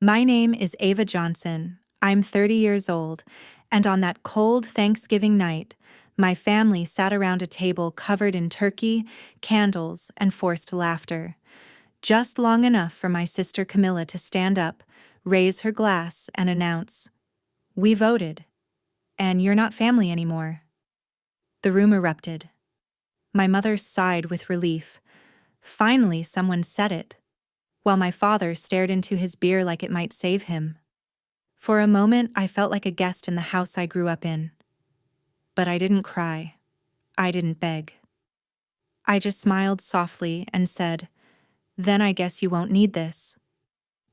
My name is Ava Johnson. I'm 30 years old, and on that cold Thanksgiving night, my family sat around a table covered in turkey, candles, and forced laughter. Just long enough for my sister Camilla to stand up, raise her glass, and announce, "We voted, and you're not family anymore." The room erupted. My mother sighed with relief. Finally, someone said it, while my father stared into his beer like it might save him. For a moment, I felt like a guest in the house I grew up in. But I didn't cry. I didn't beg. I just smiled softly and said, "Then I guess you won't need this,"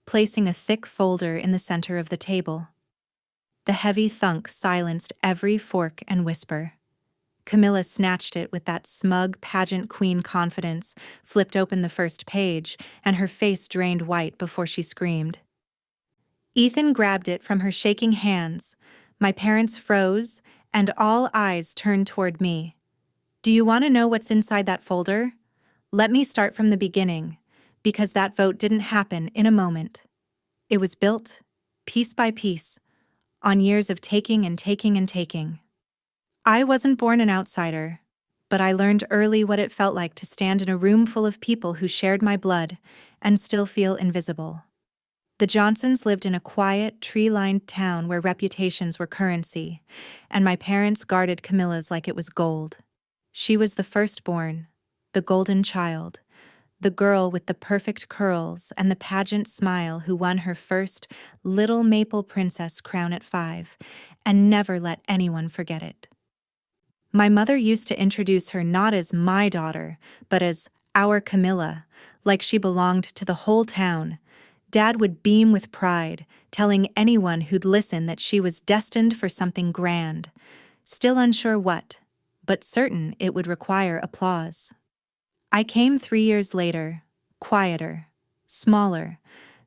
placing a thick folder in the center of the table. The heavy thunk silenced every fork and whisper. Camilla snatched it with that smug pageant queen confidence, flipped open the first page, and her face drained white before she screamed. Ethan grabbed it from her shaking hands. My parents froze, and all eyes turned toward me. "Do you want to know what's inside that folder? Let me start from the beginning, because that vote didn't happen in a moment. It was built, piece by piece, on years of taking and taking and taking. I wasn't born an outsider, but I learned early what it felt like to stand in a room full of people who shared my blood and still feel invisible." The Johnsons lived in a quiet, tree-lined town where reputations were currency, and my parents guarded Camilla's like it was gold. She was the firstborn, the golden child, the girl with the perfect curls and the pageant smile who won her first little maple princess crown at 5, and never let anyone forget it. My mother used to introduce her not as my daughter, but as our Camilla, like she belonged to the whole town. Dad would beam with pride, telling anyone who'd listen that she was destined for something grand, still unsure what, but certain it would require applause. I came 3 years later, quieter, smaller,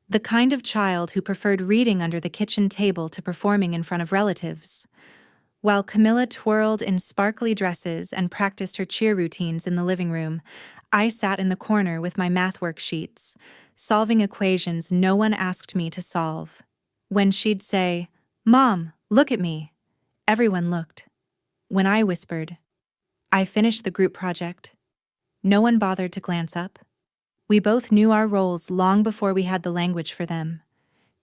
the kind of child who preferred reading under the kitchen table to performing in front of relatives. While Camilla twirled in sparkly dresses and practiced her cheer routines in the living room, I sat in the corner with my math worksheets, solving equations no one asked me to solve. When she'd say, "Mom, look at me," everyone looked. When I whispered, "I finished the group project," no one bothered to glance up. We both knew our roles long before we had the language for them.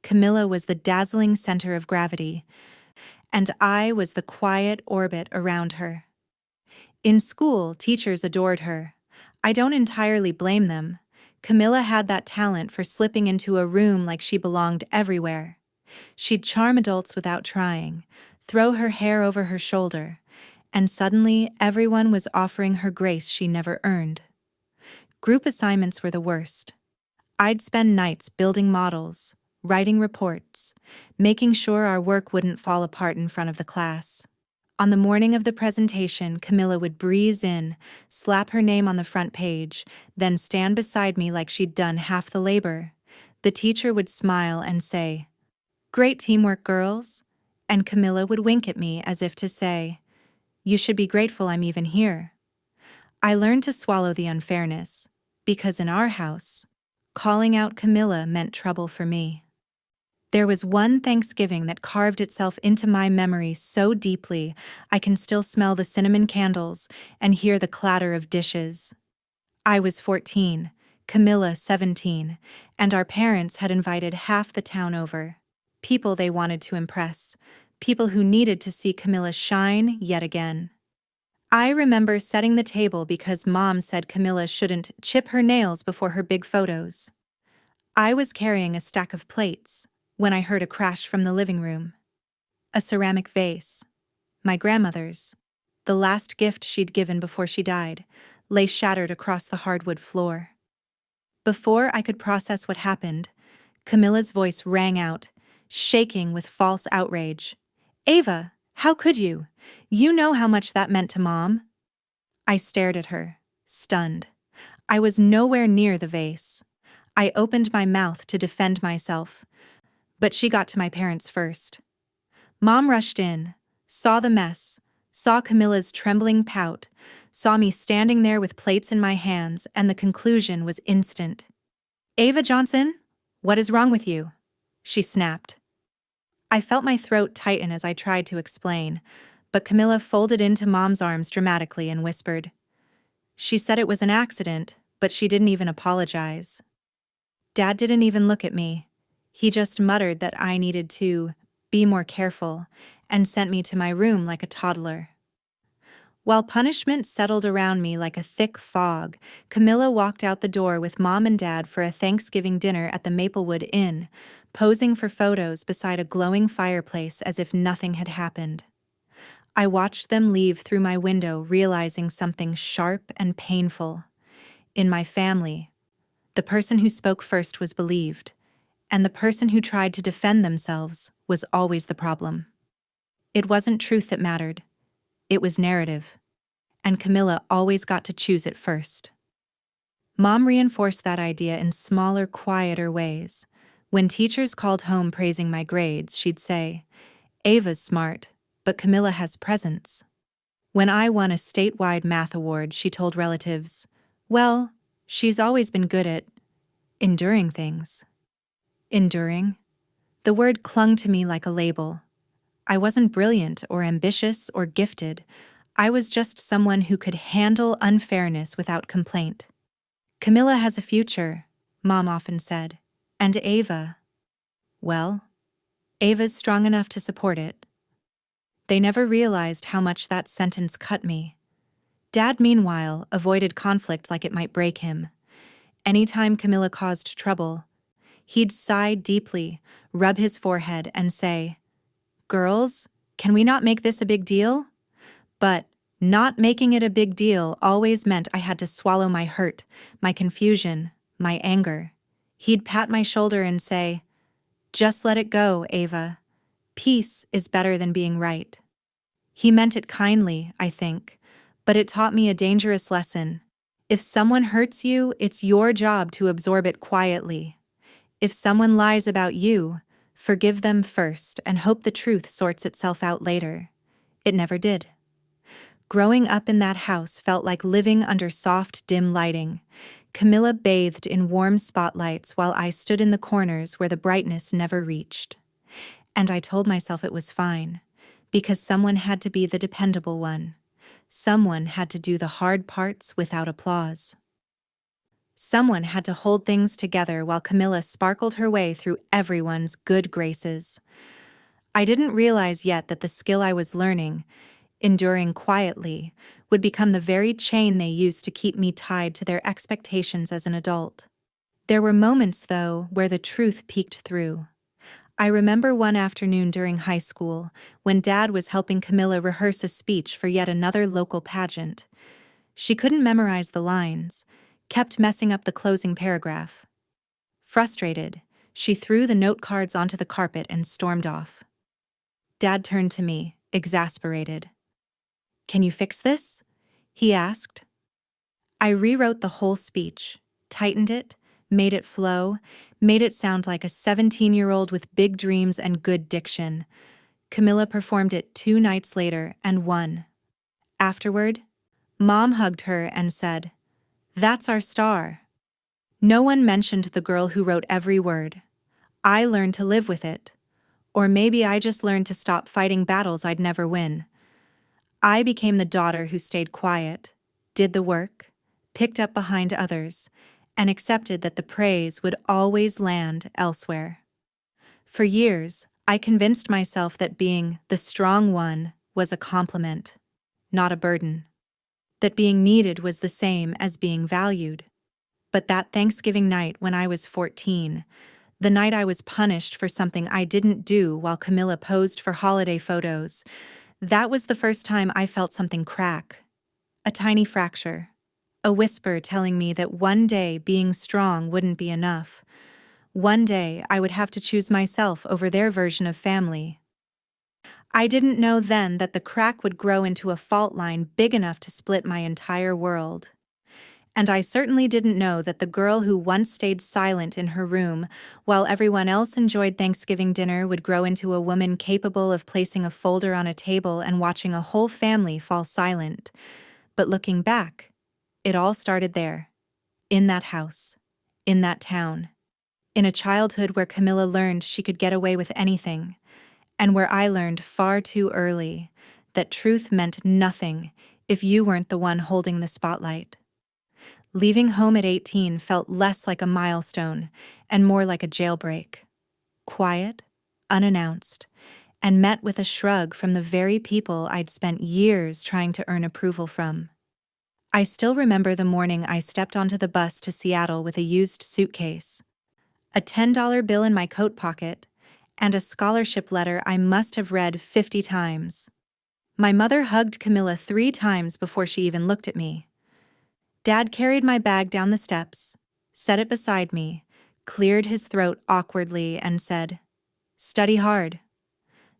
Camilla was the dazzling center of gravity, and I was the quiet orbit around her. In school, teachers adored her. I don't entirely blame them. Camilla had that talent for slipping into a room like she belonged everywhere. She'd charm adults without trying, throw her hair over her shoulder, and suddenly everyone was offering her grace she never earned. Group assignments were the worst. I'd spend nights building models, writing reports, making sure our work wouldn't fall apart in front of the class. On the morning of the presentation, Camilla would breeze in, slap her name on the front page, then stand beside me like she'd done half the labor. The teacher would smile and say, "Great teamwork, girls," and Camilla would wink at me as if to say, "You should be grateful I'm even here." I learned to swallow the unfairness, because in our house, calling out Camilla meant trouble for me. There was one Thanksgiving that carved itself into my memory so deeply I can still smell the cinnamon candles and hear the clatter of dishes. I was 14, Camilla 17, and our parents had invited half the town over. People they wanted to impress, people who needed to see Camilla shine yet again. I remember setting the table because Mom said Camilla shouldn't chip her nails before her big photos. I was carrying a stack of plates when I heard a crash from the living room. A ceramic vase, my grandmother's, the last gift she'd given before she died, lay shattered across the hardwood floor. Before I could process what happened, Camilla's voice rang out, shaking with false outrage. "Ava, how could you? You know how much that meant to Mom." I stared at her, stunned. I was nowhere near the vase. I opened my mouth to defend myself, but she got to my parents first. Mom rushed in, saw the mess, saw Camilla's trembling pout, saw me standing there with plates in my hands, and the conclusion was instant. "Ava Johnson, what is wrong with you?" she snapped. I felt my throat tighten as I tried to explain, but Camilla folded into Mom's arms dramatically and whispered. She said it was an accident, but she didn't even apologize. Dad didn't even look at me. He just muttered that I needed to be more careful and sent me to my room like a toddler. While punishment settled around me like a thick fog, Camilla walked out the door with Mom and Dad for a Thanksgiving dinner at the Maplewood Inn, posing for photos beside a glowing fireplace as if nothing had happened. I watched them leave through my window, realizing something sharp and painful. In my family, the person who spoke first was believed, and the person who tried to defend themselves was always the problem. It wasn't truth that mattered, it was narrative, and Camilla always got to choose it first. Mom reinforced that idea in smaller, quieter ways. When teachers called home praising my grades, she'd say, "Ava's smart, but Camilla has presence." When I won a statewide math award, she told relatives, "Well, she's always been good at enduring things." Enduring? The word clung to me like a label. I wasn't brilliant or ambitious or gifted. I was just someone who could handle unfairness without complaint. Camilla has a future, Mom often said. And Ava? Well, Ava's strong enough to support it. They never realized how much that sentence cut me. Dad, meanwhile, avoided conflict like it might break him. Anytime Camilla caused trouble, he'd sigh deeply, rub his forehead, and say, "Girls, can we not make this a big deal?" But not making it a big deal always meant I had to swallow my hurt, my confusion, my anger. He'd pat my shoulder and say, "Just let it go, Ava. Peace is better than being right." He meant it kindly, I think, but it taught me a dangerous lesson. If someone hurts you, it's your job to absorb it quietly. If someone lies about you, forgive them first and hope the truth sorts itself out later. It never did. Growing up in that house felt like living under soft, dim lighting. Camilla bathed in warm spotlights while I stood in the corners where the brightness never reached. And I told myself it was fine, because someone had to be the dependable one. Someone had to do the hard parts without applause. Someone had to hold things together while Camilla sparkled her way through everyone's good graces. I didn't realize yet that the skill I was learning, enduring quietly, would become the very chain they used to keep me tied to their expectations as an adult. There were moments, though, where the truth peeked through. I remember one afternoon during high school, when Dad was helping Camilla rehearse a speech for yet another local pageant. She couldn't memorize the lines, kept messing up the closing paragraph. Frustrated, she threw the note cards onto the carpet and stormed off. Dad turned to me, exasperated. "Can you fix this?" he asked. I rewrote the whole speech, tightened it, made it flow, made it sound like a 17-year-old with big dreams and good diction. Camilla performed it 2 nights later and won. Afterward, Mom hugged her and said, "That's our star." No one mentioned the girl who wrote every word. I learned to live with it. Or maybe I just learned to stop fighting battles I'd never win. I became the daughter who stayed quiet, did the work, picked up behind others, and accepted that the praise would always land elsewhere. For years, I convinced myself that being the strong one was a compliment, not a burden. That being needed was the same as being valued. But that Thanksgiving night when I was 14, the night I was punished for something I didn't do while Camilla posed for holiday photos, that was the first time I felt something crack. A tiny fracture. A whisper telling me that one day being strong wouldn't be enough. One day I would have to choose myself over their version of family. I didn't know then that the crack would grow into a fault line big enough to split my entire world. And I certainly didn't know that the girl who once stayed silent in her room while everyone else enjoyed Thanksgiving dinner would grow into a woman capable of placing a folder on a table and watching a whole family fall silent. But looking back, it all started there, in that house, in that town, In a childhood where Camilla learned she could get away with anything, and where I learned far too early that truth meant nothing if you weren't the one holding the spotlight. Leaving home at 18 felt less like a milestone and more like a jailbreak. Quiet, unannounced, and met with a shrug from the very people I'd spent years trying to earn approval from. I still remember the morning I stepped onto the bus to Seattle with a used suitcase, a $10 bill in my coat pocket, and a scholarship letter I must have read 50 times. My mother hugged Camilla 3 times before she even looked at me. Dad carried my bag down the steps, set it beside me, cleared his throat awkwardly, and said, "Study hard.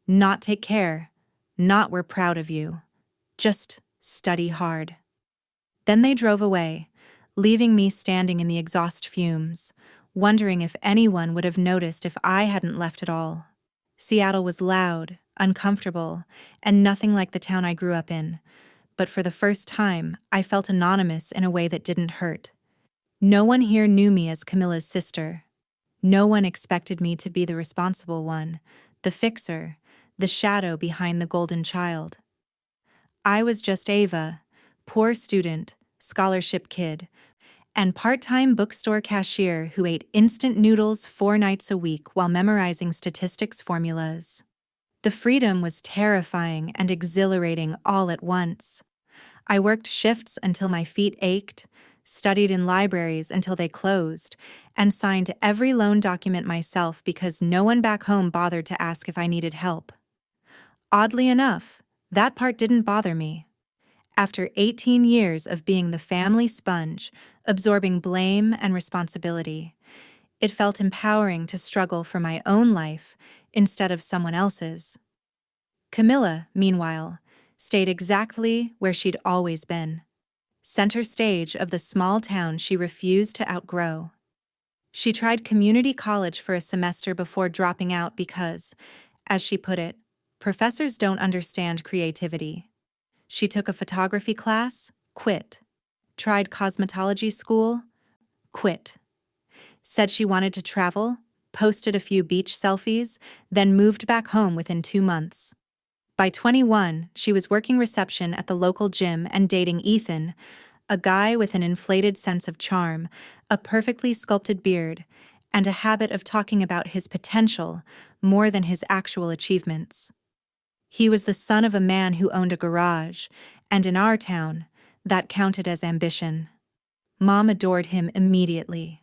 Not take care. Not we're proud of you. Just study hard." Then they drove away, leaving me standing in the exhaust fumes, wondering if anyone would have noticed if I hadn't left at all. Seattle was loud, uncomfortable, and nothing like the town I grew up in, but for the first time, I felt anonymous in a way that didn't hurt. No one here knew me as Camilla's sister. No one expected me to be the responsible one, the fixer, the shadow behind the golden child. I was just Ava, poor student, scholarship kid, and part-time bookstore cashier who ate instant noodles 4 nights a week while memorizing statistics formulas. The freedom was terrifying and exhilarating all at once. I worked shifts until my feet ached, studied in libraries until they closed, and signed every loan document myself because no one back home bothered to ask if I needed help. Oddly enough, that part didn't bother me. After 18 years of being the family sponge, absorbing blame and responsibility, it felt empowering to struggle for my own life instead of someone else's. Camilla, meanwhile, stayed exactly where she'd always been, center stage of the small town she refused to outgrow. She tried community college for a semester before dropping out because, as she put it, professors don't understand creativity. She took a photography class, quit. Tried cosmetology school, quit. Said she wanted to travel, posted a few beach selfies, then moved back home within 2 months. By 21, she was working reception at the local gym and dating Ethan, a guy with an inflated sense of charm, a perfectly sculpted beard, and a habit of talking about his potential more than his actual achievements. He was the son of a man who owned a garage, and in our town, that counted as ambition. Mom adored him immediately.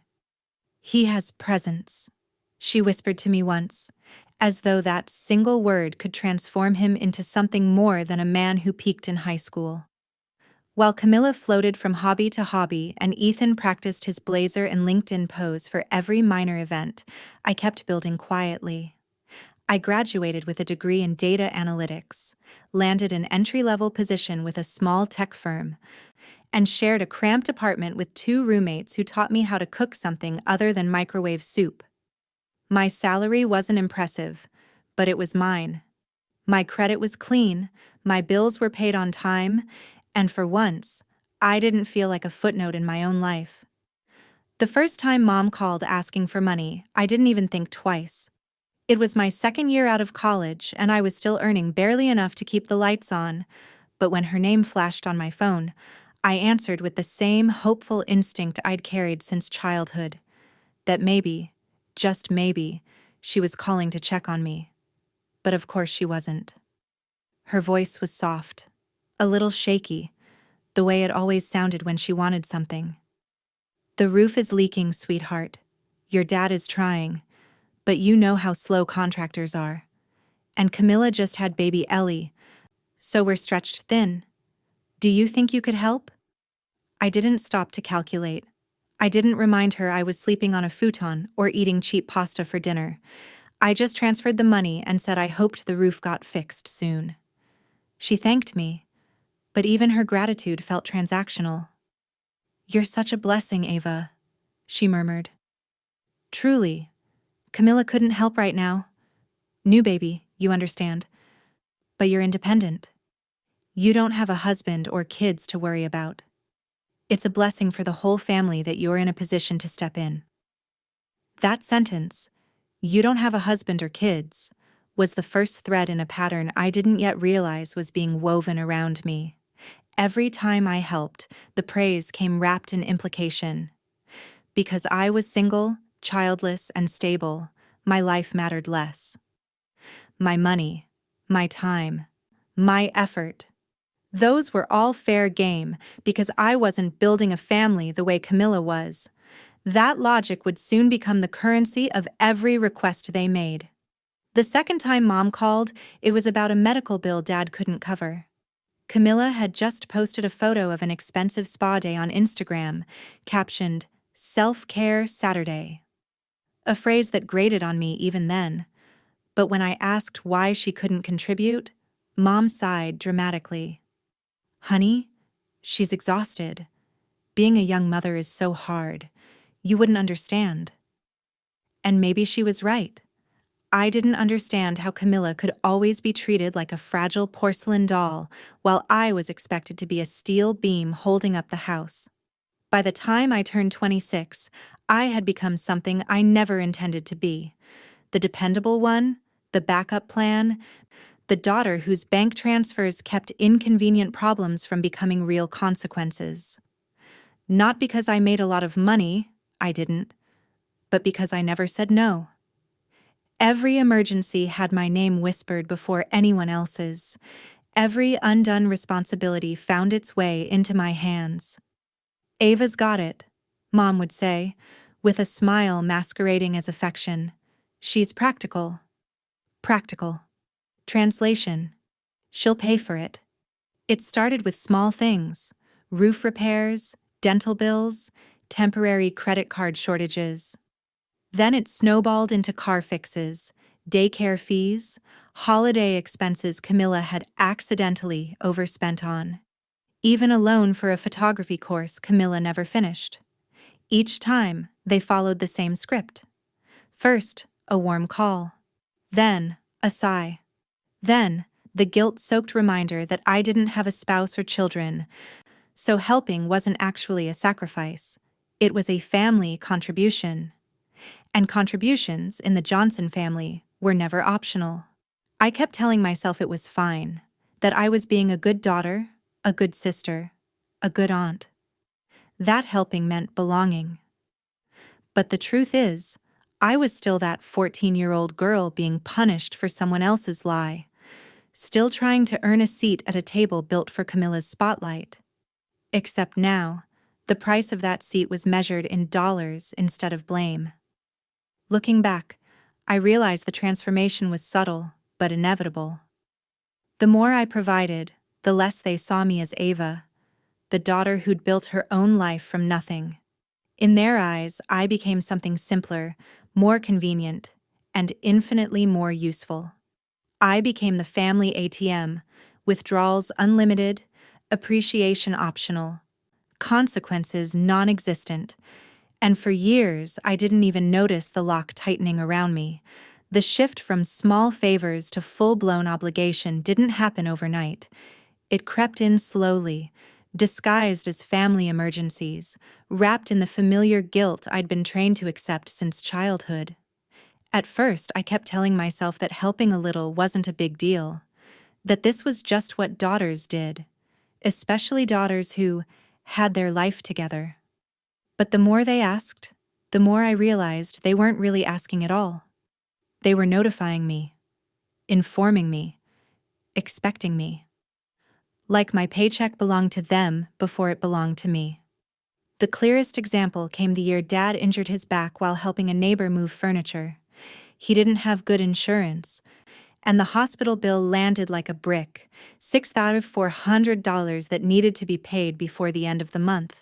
"He has presence," she whispered to me once, as though that single word could transform him into something more than a man who peaked in high school. While Camilla floated from hobby to hobby and Ethan practiced his blazer and LinkedIn pose for every minor event, I kept building quietly. I graduated with a degree in data analytics, landed an entry-level position with a small tech firm, and shared a cramped apartment with 2 roommates who taught me how to cook something other than microwave soup. My salary wasn't impressive, but it was mine. My credit was clean, my bills were paid on time, and for once, I didn't feel like a footnote in my own life. The first time Mom called asking for money, I didn't even think twice. It was my second year out of college, and I was still earning barely enough to keep the lights on, but when her name flashed on my phone, I answered with the same hopeful instinct I'd carried since childhood, that maybe, just maybe, she was calling to check on me. But of course she wasn't. Her voice was soft, a little shaky, the way it always sounded when she wanted something. "The roof is leaking, sweetheart. Your dad is trying, but you know how slow contractors are. And Camilla just had baby Ellie, so we're stretched thin. Do you think you could help?" I didn't stop to calculate. I didn't remind her I was sleeping on a futon or eating cheap pasta for dinner. I just transferred the money and said I hoped the roof got fixed soon. She thanked me, but even her gratitude felt transactional. "You're such a blessing, Ava," she murmured. "Truly. Camilla couldn't help right now. New baby, you understand. But you're independent. You don't have a husband or kids to worry about. It's a blessing for the whole family that you're in a position to step in." That sentence, "You don't have a husband or kids," was the first thread in a pattern I didn't yet realize was being woven around me. Every time I helped, the praise came wrapped in implication. Because I was single, childless, and stable, my life mattered less. My money, my time, my effort. Those were all fair game because I wasn't building a family the way Camilla was. That logic would soon become the currency of every request they made. The second time Mom called, it was about a medical bill Dad couldn't cover. Camilla had just posted a photo of an expensive spa day on Instagram, captioned, "Self-Care Saturday." A phrase that grated on me even then. But when I asked why she couldn't contribute, Mom sighed dramatically. "Honey, she's exhausted. Being a young mother is so hard. You wouldn't understand." And maybe she was right. I didn't understand how Camilla could always be treated like a fragile porcelain doll, while I was expected to be a steel beam holding up the house. By the time I turned 26, I had become something I never intended to be. The dependable one, the backup plan, the daughter whose bank transfers kept inconvenient problems from becoming real consequences. Not because I made a lot of money, I didn't, but because I never said no. Every emergency had my name whispered before anyone else's. Every undone responsibility found its way into my hands. "Ava's got it," Mom would say, with a smile masquerading as affection. "She's practical." Practical. Translation: she'll pay for it. It started with small things: roof repairs, dental bills, temporary credit card shortages. Then it snowballed into car fixes, daycare fees, holiday expenses Camilla had accidentally overspent on. Even a loan for a photography course Camilla never finished. Each time, they followed the same script. First, a warm call. Then, a sigh. Then, the guilt-soaked reminder that I didn't have a spouse or children, so helping wasn't actually a sacrifice. It was a family contribution. And contributions in the Johnson family were never optional. I kept telling myself it was fine, that I was being a good daughter, a good sister, a good aunt. That helping meant belonging. But the truth is, I was still that 14-year-old girl being punished for someone else's lie, still trying to earn a seat at a table built for Camilla's spotlight. Except now, the price of that seat was measured in dollars instead of blame. Looking back, I realized the transformation was subtle, but inevitable. The more I provided, the less they saw me as Ava, the daughter who'd built her own life from nothing. In their eyes, I became something simpler, more convenient, and infinitely more useful. I became the family ATM, withdrawals unlimited, appreciation optional, consequences non-existent. And for years, I didn't even notice the lock tightening around me. The shift from small favors to full-blown obligation didn't happen overnight. It crept in slowly, disguised as family emergencies, wrapped in the familiar guilt I'd been trained to accept since childhood. At first, I kept telling myself that helping a little wasn't a big deal, that this was just what daughters did, especially daughters who had their life together. But the more they asked, the more I realized they weren't really asking at all. They were notifying me, informing me, expecting me. Like my paycheck belonged to them before it belonged to me. The clearest example came the year Dad injured his back while helping a neighbor move furniture. He didn't have good insurance, and the hospital bill landed like a brick, $6,400 that needed to be paid before the end of the month.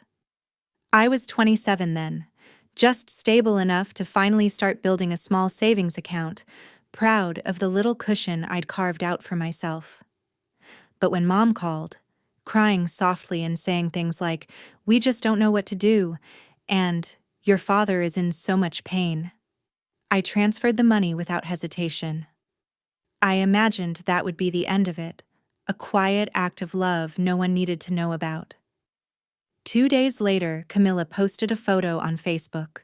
I was 27 then, just stable enough to finally start building a small savings account, proud of the little cushion I'd carved out for myself. But when Mom called, crying softly and saying things like, "We just don't know what to do," and "Your father is in so much pain," I transferred the money without hesitation. I imagined that would be the end of it, a quiet act of love no one needed to know about. 2 days later, Camilla posted a photo on Facebook.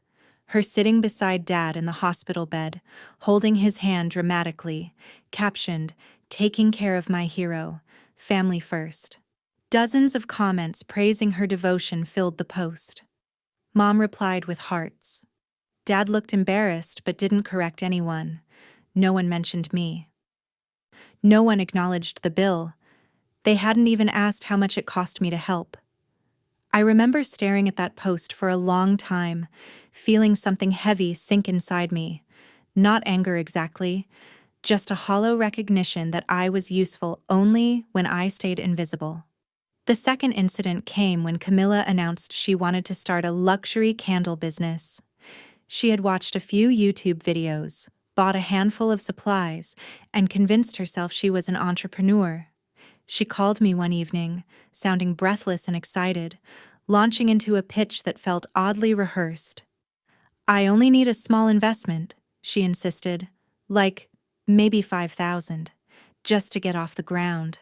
her sitting beside Dad in the hospital bed, holding his hand dramatically, captioned, "Taking care of my hero, family first." Dozens of comments praising her devotion filled the post. Mom replied with hearts. Dad looked embarrassed but didn't correct anyone. No one mentioned me. No one acknowledged the bill. They hadn't even asked how much it cost me to help. I remember staring at that post for a long time, feeling something heavy sink inside me. Not anger exactly, just a hollow recognition that I was useful only when I stayed invisible. The second incident came when Camilla announced she wanted to start a luxury candle business. She had watched a few YouTube videos, bought a handful of supplies, and convinced herself she was an entrepreneur. She called me one evening, sounding breathless and excited, launching into a pitch that felt oddly rehearsed. "I only need a small investment," she insisted, like maybe 5,000, just to get off the ground.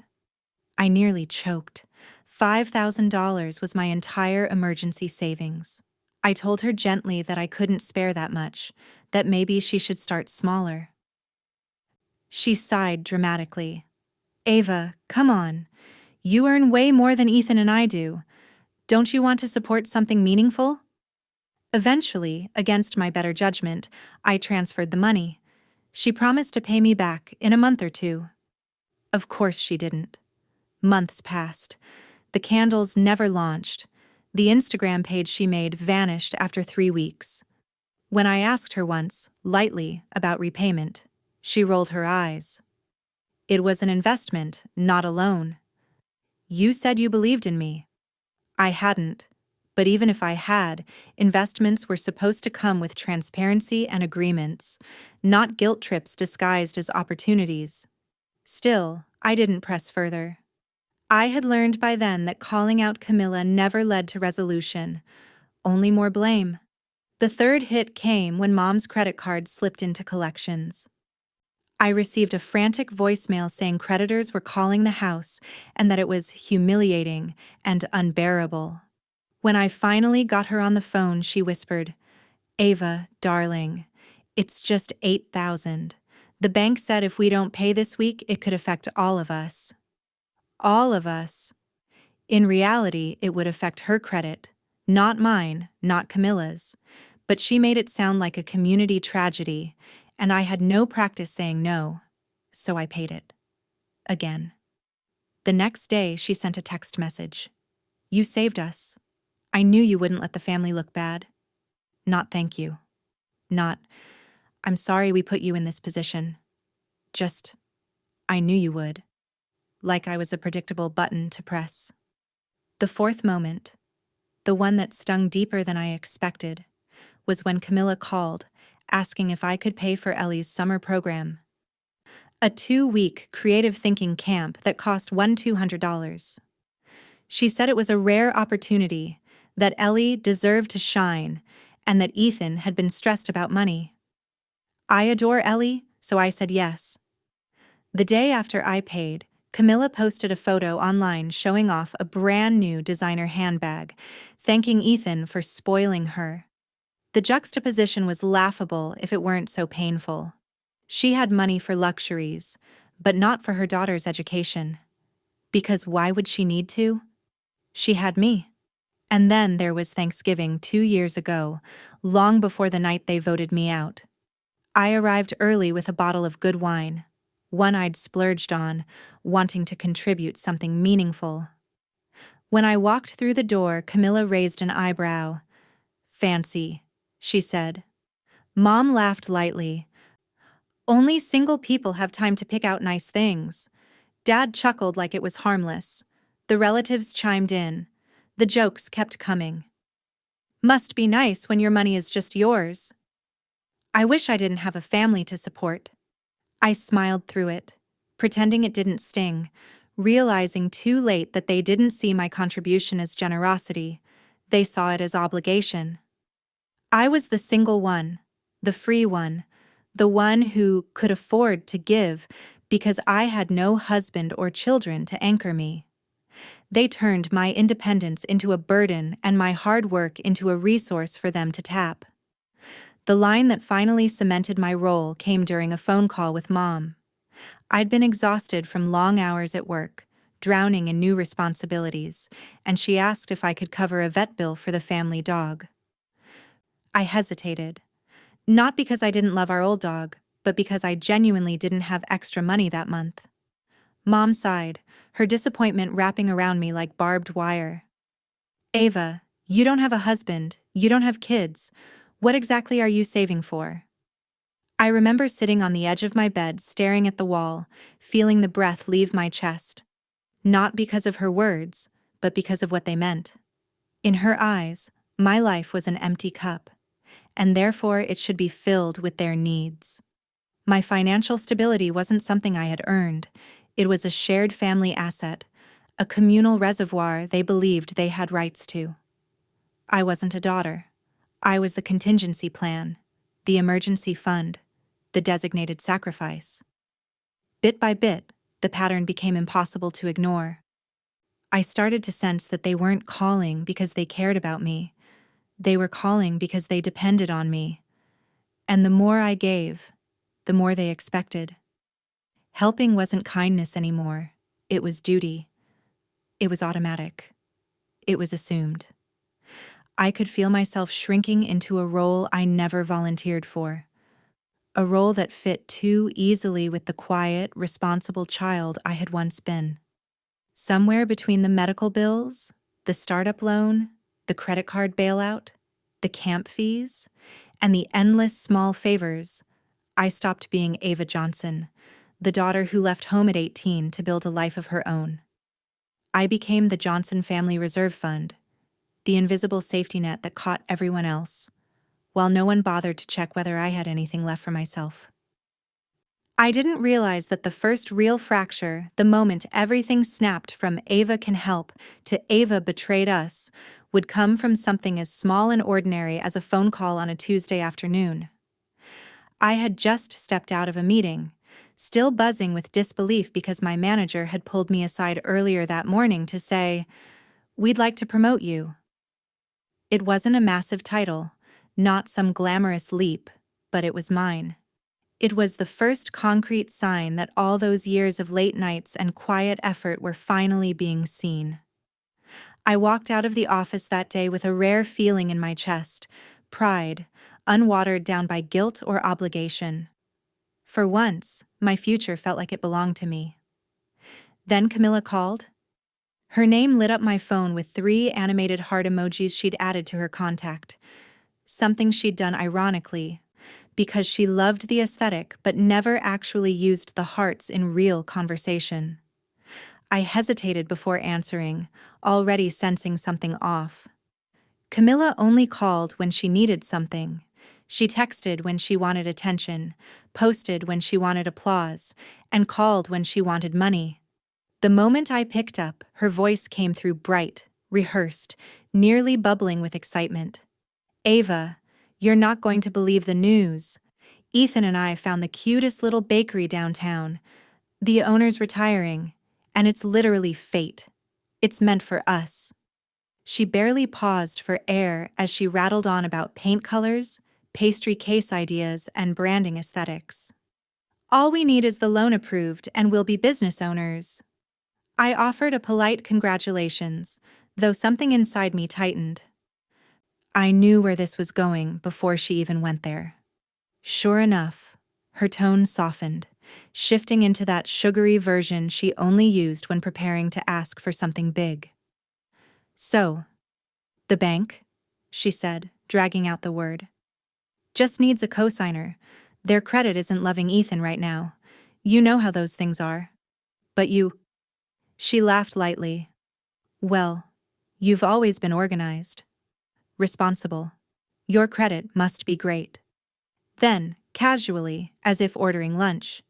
I nearly choked. $5,000 was my entire emergency savings. I told her gently that I couldn't spare that much, that maybe she should start smaller. She sighed dramatically. "Ava, come on. You earn way more than Ethan and I do. Don't you want to support something meaningful?" Eventually, against my better judgment, I transferred the money. She promised to pay me back in a month or two. Of course she didn't. Months passed. The candles never launched. The Instagram page she made vanished after 3 weeks. When I asked her once, lightly, about repayment, she rolled her eyes. "It was an investment, not a loan. You said you believed in me." I hadn't. But even if I had, investments were supposed to come with transparency and agreements, not guilt trips disguised as opportunities. Still, I didn't press further. I had learned by then that calling out Camilla never led to resolution, only more blame. The third hit came when Mom's credit card slipped into collections. I received a frantic voicemail saying creditors were calling the house and that it was humiliating and unbearable. When I finally got her on the phone, she whispered, "Ava, darling, it's just 8,000. The bank said if we don't pay this week, it could affect all of us." All of us. In reality, it would affect her credit. Not mine, not Camilla's. But she made it sound like a community tragedy, and I had no practice saying no. So I paid it. Again. The next day, she sent a text message. "You saved us. I knew you wouldn't let the family look bad. Not thank you. Not, I'm sorry we put you in this position. Just, I knew you would." Like I was a predictable button to press. The fourth moment, the one that stung deeper than I expected, was when Camilla called, asking if I could pay for Ellie's summer program. A 2-week creative thinking camp that cost $200. She said it was a rare opportunity, that Ellie deserved to shine, and that Ethan had been stressed about money. I adore Ellie, so I said yes. The day after I paid, Camilla posted a photo online showing off a brand new designer handbag, thanking Ethan for spoiling her. The juxtaposition was laughable if it weren't so painful. She had money for luxuries, but not for her daughter's education. Because why would she need to? She had me. And then there was Thanksgiving 2 years ago, long before the night they voted me out. I arrived early with a bottle of good wine, one I'd splurged on, wanting to contribute something meaningful. When I walked through the door, Camilla raised an eyebrow. "Fancy," she said. Mom laughed lightly. "Only single people have time to pick out nice things." Dad chuckled like it was harmless. The relatives chimed in. The jokes kept coming. "Must be nice when your money is just yours." I wish I didn't have a family to support. I smiled through it, pretending it didn't sting, realizing too late that they didn't see my contribution as generosity. They saw it as obligation. I was the single one, the free one, the one who could afford to give because I had no husband or children to anchor me. They turned my independence into a burden and my hard work into a resource for them to tap. The line that finally cemented my role came during a phone call with Mom. I'd been exhausted from long hours at work, drowning in new responsibilities, and she asked if I could cover a vet bill for the family dog. I hesitated, not because I didn't love our old dog, but because I genuinely didn't have extra money that month. Mom sighed, her disappointment wrapping around me like barbed wire. Ava, you don't have a husband, you don't have kids. What exactly are you saving for? I remember sitting on the edge of my bed staring at the wall, feeling the breath leave my chest. Not because of her words, but because of what they meant. In her eyes, my life was an empty cup, and therefore it should be filled with their needs. My financial stability wasn't something I had earned, it was a shared family asset, a communal reservoir they believed they had rights to. I wasn't a daughter. I was the contingency plan, the emergency fund, the designated sacrifice. Bit by bit, the pattern became impossible to ignore. I started to sense that they weren't calling because they cared about me. They were calling because they depended on me. And the more I gave, the more they expected. Helping wasn't kindness anymore. It was duty. It was automatic. It was assumed. I could feel myself shrinking into a role I never volunteered for. A role that fit too easily with the quiet, responsible child I had once been. Somewhere between the medical bills, the startup loan, the credit card bailout, the camp fees, and the endless small favors, I stopped being Ava Johnson, the daughter who left home at 18 to build a life of her own. I became the Johnson Family Reserve Fund, the invisible safety net that caught everyone else, while no one bothered to check whether I had anything left for myself. I didn't realize that the first real fracture, the moment everything snapped from Ava can help to Ava betrayed us, would come from something as small and ordinary as a phone call on a Tuesday afternoon. I had just stepped out of a meeting, still buzzing with disbelief because my manager had pulled me aside earlier that morning to say, "We'd like to promote you." It wasn't a massive title, not some glamorous leap, but it was mine. It was the first concrete sign that all those years of late nights and quiet effort were finally being seen. I walked out of the office that day with a rare feeling in my chest, pride, unwatered down by guilt or obligation. For once, my future felt like it belonged to me. Then Camilla called. Her name lit up my phone with 3 animated heart emojis she'd added to her contact, something she'd done ironically, because she loved the aesthetic but never actually used the hearts in real conversation. I hesitated before answering, already sensing something off. Camilla only called when she needed something. She texted when she wanted attention, posted when she wanted applause, and called when she wanted money. The moment I picked up, her voice came through bright, rehearsed, nearly bubbling with excitement. "Ava, you're not going to believe the news. Ethan and I found the cutest little bakery downtown. The owner's retiring, and it's literally fate. It's meant for us." She barely paused for air as she rattled on about paint colors, pastry case ideas, and branding aesthetics. "All we need is the loan approved, and we'll be business owners." I offered a polite congratulations, though something inside me tightened. I knew where this was going before she even went there. Sure enough, her tone softened, shifting into that sugary version she only used when preparing to ask for something big. "So, the bank," she said, dragging out the word, "just needs a cosigner. Their credit isn't loving Ethan right now. You know how those things are. But you—" She laughed lightly. "Well, you've always been organized. Responsible. Your credit must be great." Then, casually, as if ordering lunch,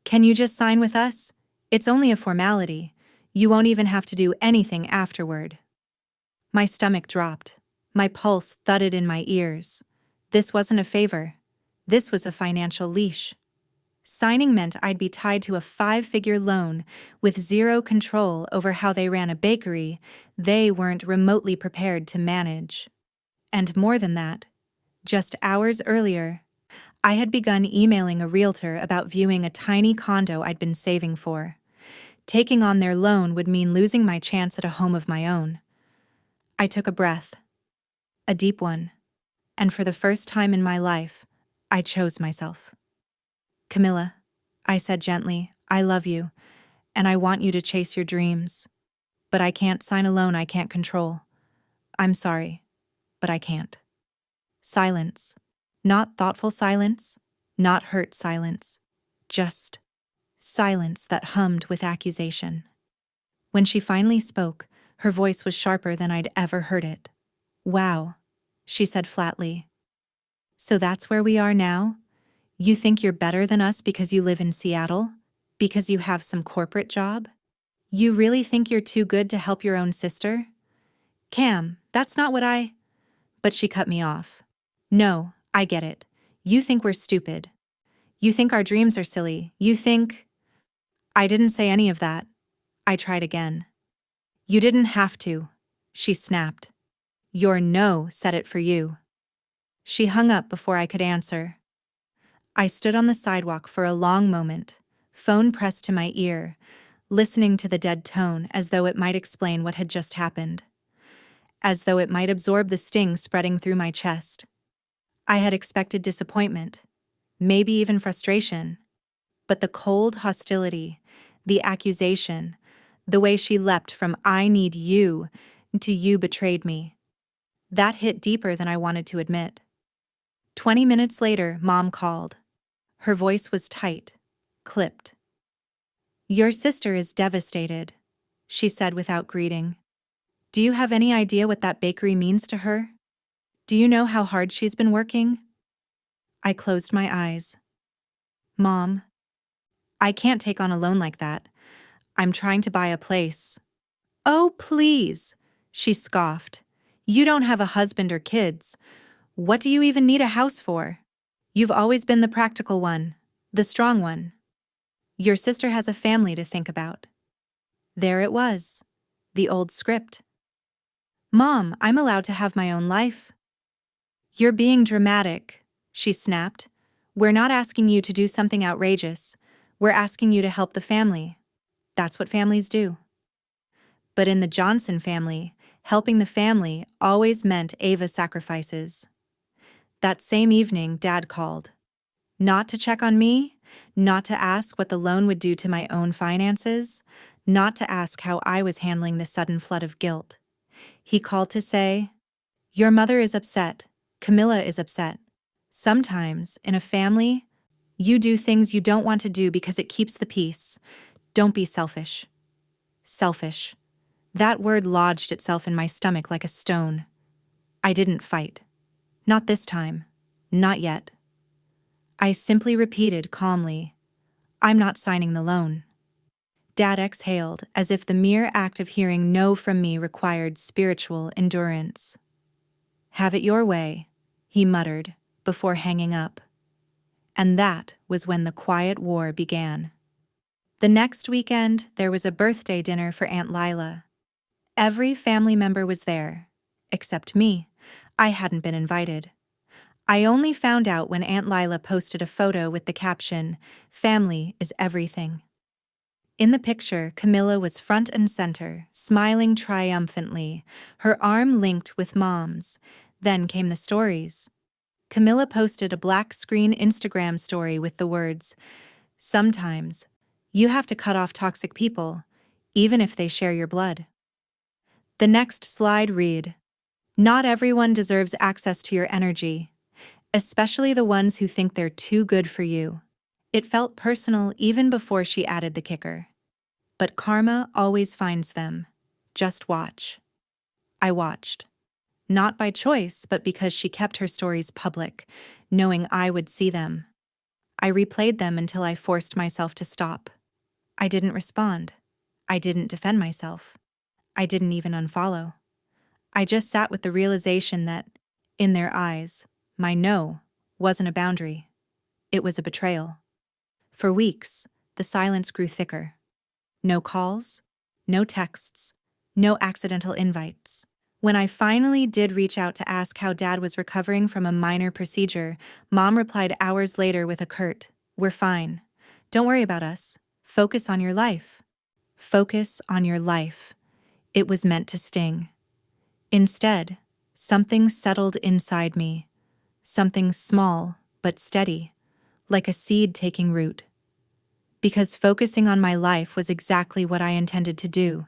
"Can you just sign with us? It's only a formality. You won't even have to do anything afterward." My stomach dropped. My pulse thudded in my ears. This wasn't a favor. This was a financial leash. Signing meant I'd be tied to a 5-figure loan with zero control over how they ran a bakery they weren't remotely prepared to manage. And more than that, Just hours earlier, I had begun emailing a realtor about viewing a tiny condo I'd been saving for. Taking on their loan would mean losing my chance at a home of my own. I took a breath, a deep one, and for the first time in my life, I chose myself. Camilla, I said gently, I love you, and I want you to chase your dreams. But I can't sign a loan I can't control. I'm sorry, but I can't. Silence. Not thoughtful silence, not hurt silence. Just silence that hummed with accusation. When she finally spoke, her voice was sharper than I'd ever heard it. Wow, she said flatly. So that's where we are now? You think you're better than us because you live in Seattle? Because you have some corporate job? You really think you're too good to help your own sister? Cam, that's not what I... But she cut me off. No, I get it. You think we're stupid. You think our dreams are silly. You think... I didn't say any of that. I tried again. You didn't have to, she snapped. Your no said it for you. She hung up before I could answer. I stood on the sidewalk for a long moment, phone pressed to my ear, listening to the dead tone as though it might explain what had just happened. As though it might absorb the sting spreading through my chest. I had expected disappointment, maybe even frustration, but the cold hostility, the accusation, the way she leapt from I need you to you betrayed me. That hit deeper than I wanted to admit. 20 minutes later, Mom called. Her voice was tight, clipped. Your sister is devastated, she said without greeting. Do you have any idea what that bakery means to her? Do you know how hard she's been working? I closed my eyes. Mom, I can't take on a loan like that. I'm trying to buy a place. Oh, please, she scoffed. You don't have a husband or kids. What do you even need a house for? You've always been the practical one, the strong one. Your sister has a family to think about. There it was, the old script. Mom, I'm allowed to have my own life. You're being dramatic, she snapped. We're not asking you to do something outrageous. We're asking you to help the family. That's what families do. But in the Johnson family, helping the family always meant Ava sacrifices. That same evening, Dad called. Not to check on me, not to ask what the loan would do to my own finances, not to ask how I was handling the sudden flood of guilt. He called to say, Your mother is upset. Camilla is upset. Sometimes, in a family, you do things you don't want to do because it keeps the peace. Don't be selfish. Selfish. That word lodged itself in my stomach like a stone. I didn't fight. Not this time. Not yet. I simply repeated calmly, I'm not signing the loan. Dad exhaled as if the mere act of hearing no from me required spiritual endurance. Have it your way, he muttered before hanging up. And that was when the quiet war began. The next weekend, there was a birthday dinner for Aunt Lila. Every family member was there, except me. I hadn't been invited. I only found out when Aunt Lila posted a photo with the caption, Family is everything. In the picture, Camilla was front and center, smiling triumphantly, her arm linked with Mom's. Then came the stories. Camilla posted a black screen Instagram story with the words, Sometimes, you have to cut off toxic people, even if they share your blood. The next slide read, Not everyone deserves access to your energy, especially the ones who think they're too good for you. It felt personal even before she added the kicker. But karma always finds them. Just watch. I watched. Not by choice, but because she kept her stories public, knowing I would see them. I replayed them until I forced myself to stop. I didn't respond. I didn't defend myself. I didn't even unfollow. I just sat with the realization that, in their eyes, my no wasn't a boundary. It was a betrayal. For weeks, the silence grew thicker. No calls, no texts, no accidental invites. When I finally did reach out to ask how Dad was recovering from a minor procedure, Mom replied hours later with a curt, "We're fine. Don't worry about us. Focus on your life." Focus on your life. It was meant to sting. Instead, something settled inside me. Something small, but steady, like a seed taking root. Because focusing on my life was exactly what I intended to do.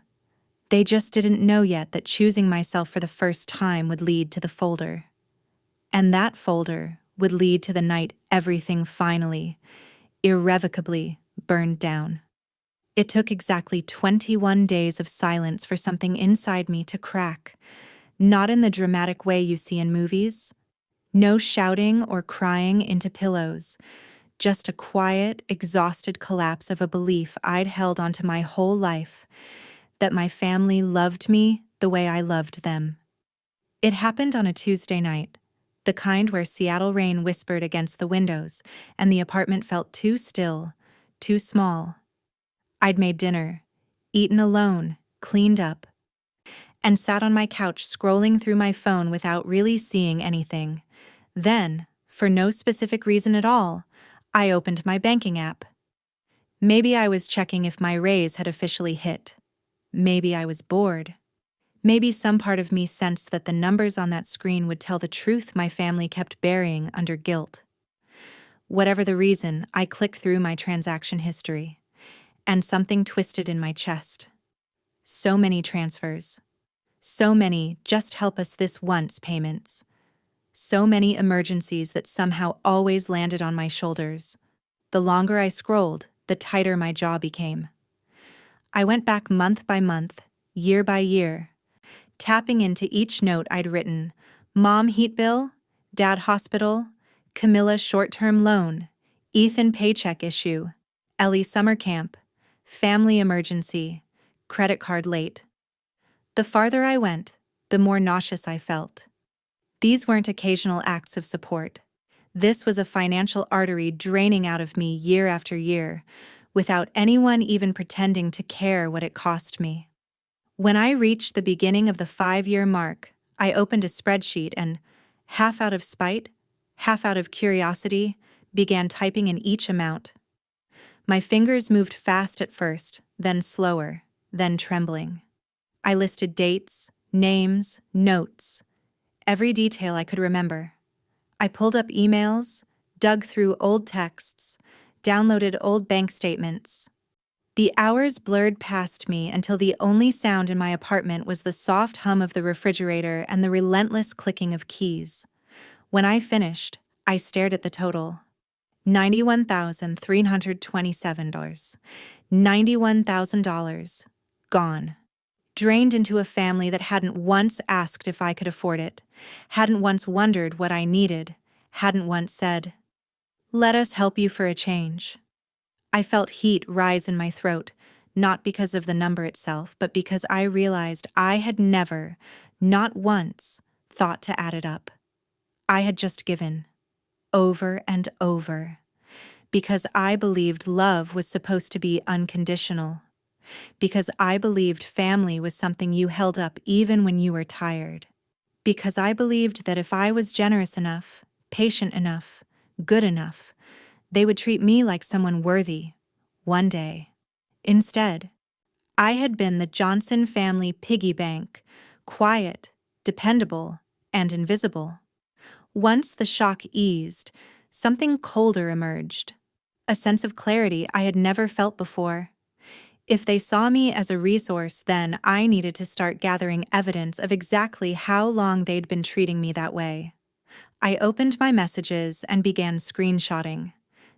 They just didn't know yet that choosing myself for the first time would lead to the folder. And that folder would lead to the night everything finally, irrevocably burned down. It took exactly 21 days of silence for something inside me to crack, not in the dramatic way you see in movies. No shouting or crying into pillows, just a quiet, exhausted collapse of a belief I'd held onto my whole life, that my family loved me the way I loved them. It happened on a Tuesday night, the kind where Seattle rain whispered against the windows and the apartment felt too still, too small. I'd made dinner, eaten alone, cleaned up, and sat on my couch scrolling through my phone without really seeing anything. Then, for no specific reason at all, I opened my banking app. Maybe I was checking if my raise had officially hit. Maybe I was bored. Maybe some part of me sensed that the numbers on that screen would tell the truth my family kept burying under guilt. Whatever the reason, I clicked through my transaction history, and something twisted in my chest. So many transfers. So many just help us this once payments. So many emergencies that somehow always landed on my shoulders. The longer I scrolled, the tighter my jaw became. I went back month by month, year by year, tapping into each note I'd written. Mom heat bill, Dad hospital, Camilla short-term loan, Ethan paycheck issue, Ellie summer camp, family emergency, credit card late. The farther I went, the more nauseous I felt. These weren't occasional acts of support. This was a financial artery draining out of me year after year, without anyone even pretending to care what it cost me. When I reached the beginning of the 5-year mark, I opened a spreadsheet and, half out of spite, half out of curiosity, began typing in each amount. My fingers moved fast at first, then slower, then trembling. I listed dates, names, notes, every detail I could remember. I pulled up emails, dug through old texts, downloaded old bank statements. The hours blurred past me until the only sound in my apartment was the soft hum of the refrigerator and the relentless clicking of keys. When I finished, I stared at the total. $91,327. $91,000. Gone. Drained into a family that hadn't once asked if I could afford it, hadn't once wondered what I needed, hadn't once said, "Let us help you for a change." I felt heat rise in my throat, not because of the number itself, but because I realized I had never, not once, thought to add it up. I had just given, over and over, because I believed love was supposed to be unconditional, because I believed family was something you held up even when you were tired, because I believed that if I was generous enough, patient enough, good enough, they would treat me like someone worthy, one day. Instead, I had been the Johnson family piggy bank, quiet, dependable, and invisible. Once the shock eased, something colder emerged, a sense of clarity I had never felt before. If they saw me as a resource, then I needed to start gathering evidence of exactly how long they'd been treating me that way. I opened my messages and began screenshotting.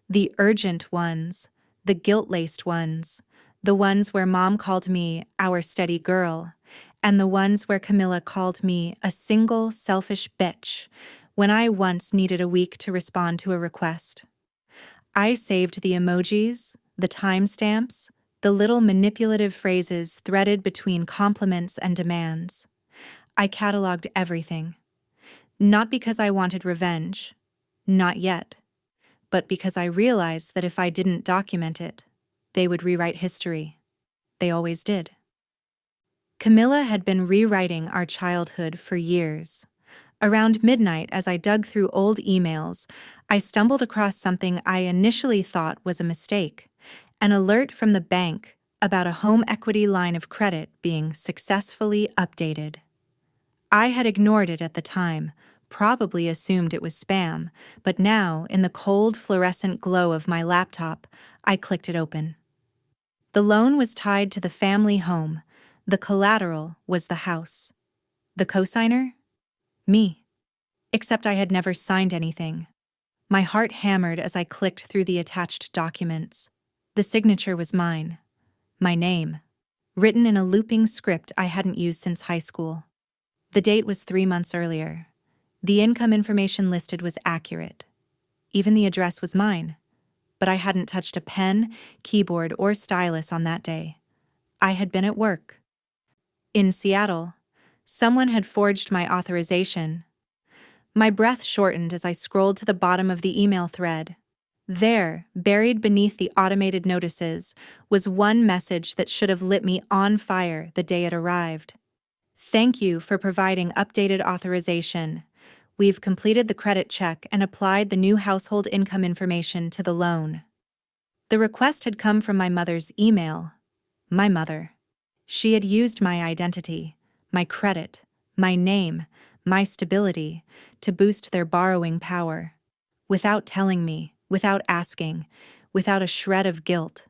The urgent ones, the guilt-laced ones, the ones where Mom called me our steady girl, and the ones where Camilla called me a single, selfish bitch when I once needed a week to respond to a request. I saved the emojis, the timestamps, the little manipulative phrases threaded between compliments and demands. I cataloged everything. Not because I wanted revenge, not yet, but because I realized that if I didn't document it, they would rewrite history. They always did. Camilla had been rewriting our childhood for years. Around midnight, as I dug through old emails, I stumbled across something I initially thought was a mistake: an alert from the bank about a home equity line of credit being successfully updated. I had ignored it at the time, probably assumed it was spam, but now, in the cold fluorescent glow of my laptop, I clicked it open. The loan was tied to the family home. The collateral was the house. The cosigner? Me. Except I had never signed anything. My heart hammered as I clicked through the attached documents. The signature was mine. My name. Written in a looping script I hadn't used since high school. The date was 3 months earlier. The income information listed was accurate. Even the address was mine. But I hadn't touched a pen, keyboard, or stylus on that day. I had been at work. In Seattle. Someone had forged my authorization. My breath shortened as I scrolled to the bottom of the email thread. There, buried beneath the automated notices, was one message that should have lit me on fire the day it arrived. Thank you for providing updated authorization. We've completed the credit check and applied the new household income information to the loan. The request had come from my mother's email. My mother. She had used my identity, my credit, my name, my stability, to boost their borrowing power. Without telling me, without asking, without a shred of guilt.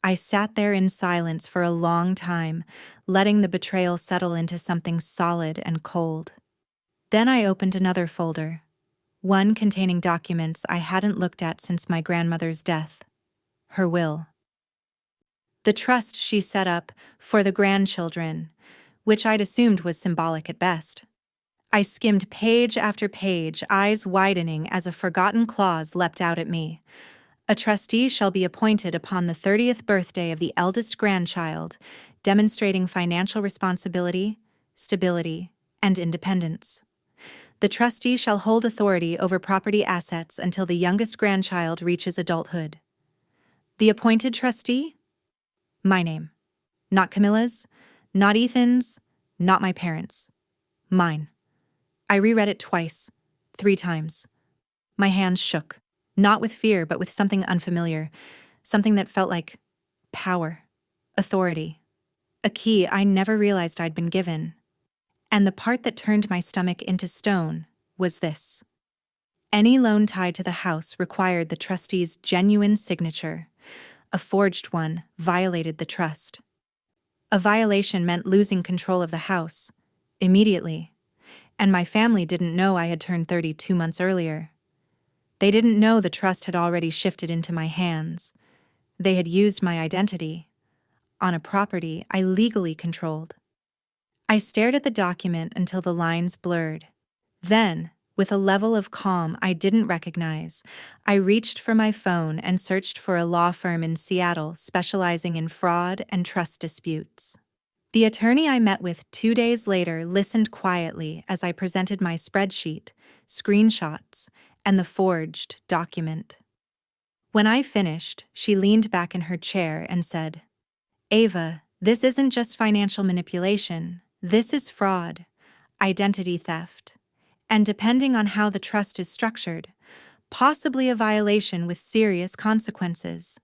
I sat there in silence for a long time, letting the betrayal settle into something solid and cold. Then I opened another folder, one containing documents I hadn't looked at since my grandmother's death. Her will. The trust she set up for the grandchildren, which I'd assumed was symbolic at best. I skimmed page after page, eyes widening as a forgotten clause leapt out at me. A trustee shall be appointed upon the 30th birthday of the eldest grandchild, demonstrating financial responsibility, stability, and independence. The trustee shall hold authority over property assets until the youngest grandchild reaches adulthood. The appointed trustee? My name. Not Camilla's, not Ethan's, not my parents'. Mine. I reread it twice, 3 times. My hands shook, not with fear but with something unfamiliar, something that felt like power, authority, a key I never realized I'd been given. And the part that turned my stomach into stone was this. Any loan tied to the house required the trustee's genuine signature. A forged one violated the trust. A violation meant losing control of the house, immediately. And my family didn't know I had turned 30 2 months earlier. They didn't know the trust had already shifted into my hands. They had used my identity on a property I legally controlled. I stared at the document until the lines blurred. Then, with a level of calm I didn't recognize, I reached for my phone and searched for a law firm in Seattle specializing in fraud and trust disputes. The attorney I met with 2 days later listened quietly as I presented my spreadsheet, screenshots, and the forged document. When I finished, she leaned back in her chair and said, "Ava, this isn't just financial manipulation. This is fraud, identity theft, and depending on how the trust is structured, possibly a violation with serious consequences."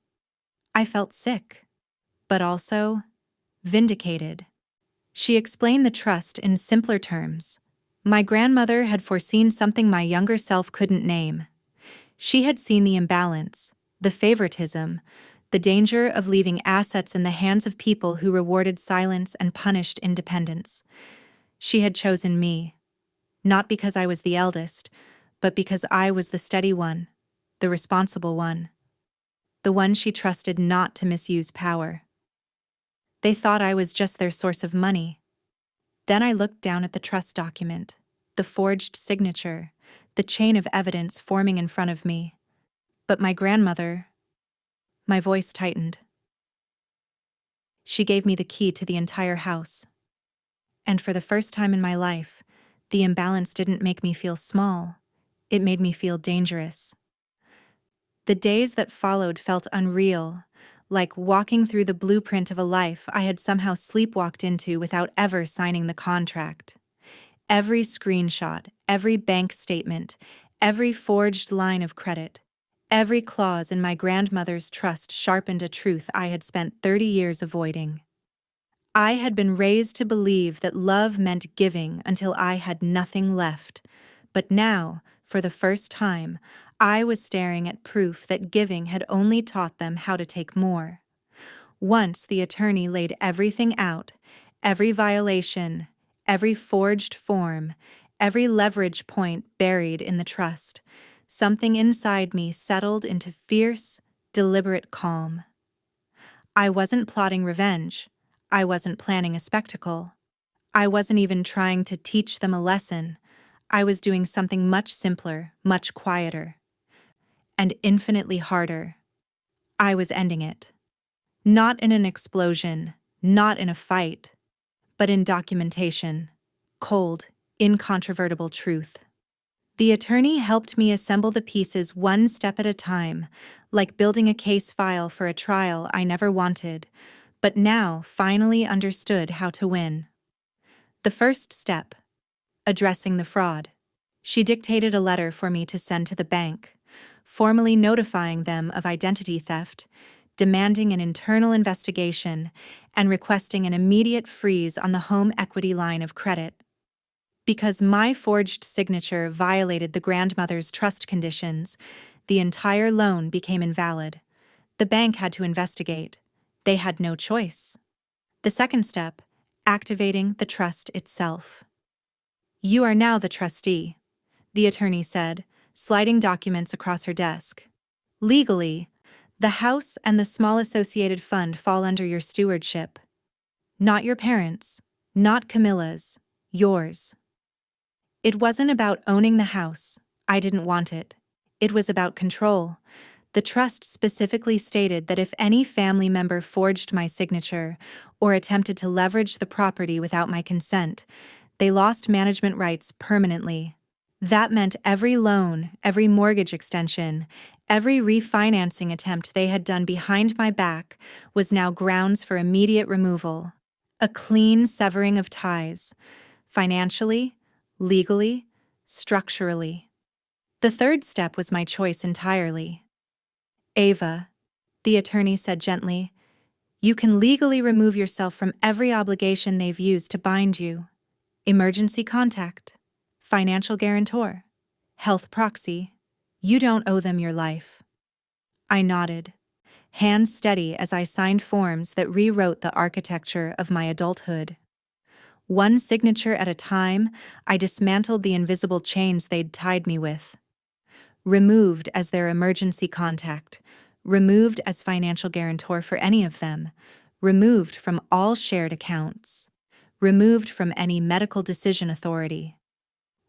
I felt sick, but also vindicated. She explained the trust in simpler terms. My grandmother had foreseen something my younger self couldn't name. She had seen the imbalance, the favoritism, the danger of leaving assets in the hands of people who rewarded silence and punished independence. She had chosen me, not because I was the eldest, but because I was the steady one, the responsible one, the one she trusted not to misuse power. They thought I was just their source of money. Then I looked down at the trust document, the forged signature, the chain of evidence forming in front of me. But my grandmother, my voice tightened. She gave me the key to the entire house. And for the first time in my life, the imbalance didn't make me feel small. It made me feel dangerous. The days that followed felt unreal, like walking through the blueprint of a life I had somehow sleepwalked into without ever signing the contract. Every screenshot, every bank statement, every forged line of credit, every clause in my grandmother's trust sharpened a truth I had spent 30 years avoiding. I had been raised to believe that love meant giving until I had nothing left, but now, for the first time, I was staring at proof that giving had only taught them how to take more. Once the attorney laid everything out, every violation, every forged form, every leverage point buried in the trust, something inside me settled into fierce, deliberate calm. I wasn't plotting revenge. I wasn't planning a spectacle. I wasn't even trying to teach them a lesson. I was doing something much simpler, much quieter, and infinitely harder. I was ending it. Not in an explosion, not in a fight, but in documentation. Cold, incontrovertible truth. The attorney helped me assemble the pieces one step at a time, like building a case file for a trial I never wanted, but now finally understood how to win. The first step: addressing the fraud. She dictated a letter for me to send to the bank, formally notifying them of identity theft, demanding an internal investigation, and requesting an immediate freeze on the home equity line of credit. Because my forged signature violated the grandmother's trust conditions, the entire loan became invalid. The bank had to investigate. They had no choice. The second step: activating the trust itself. You are now the trustee, the attorney said, sliding documents across her desk. Legally, the house and the small associated fund fall under your stewardship. Not your parents', not Camilla's, yours. It wasn't about owning the house. I didn't want it. It was about control. The trust specifically stated that if any family member forged my signature or attempted to leverage the property without my consent, they lost management rights permanently. That meant every loan, every mortgage extension, every refinancing attempt they had done behind my back was now grounds for immediate removal. A clean severing of ties, financially, legally, structurally. The third step was my choice entirely. Ava, the attorney said gently, you can legally remove yourself from every obligation they've used to bind you. Emergency contact, financial guarantor, health proxy. You don't owe them your life. I nodded, hands steady as I signed forms that rewrote the architecture of my adulthood. One signature at a time, I dismantled the invisible chains they'd tied me with. Removed as their emergency contact, removed as financial guarantor for any of them, removed from all shared accounts, removed from any medical decision authority,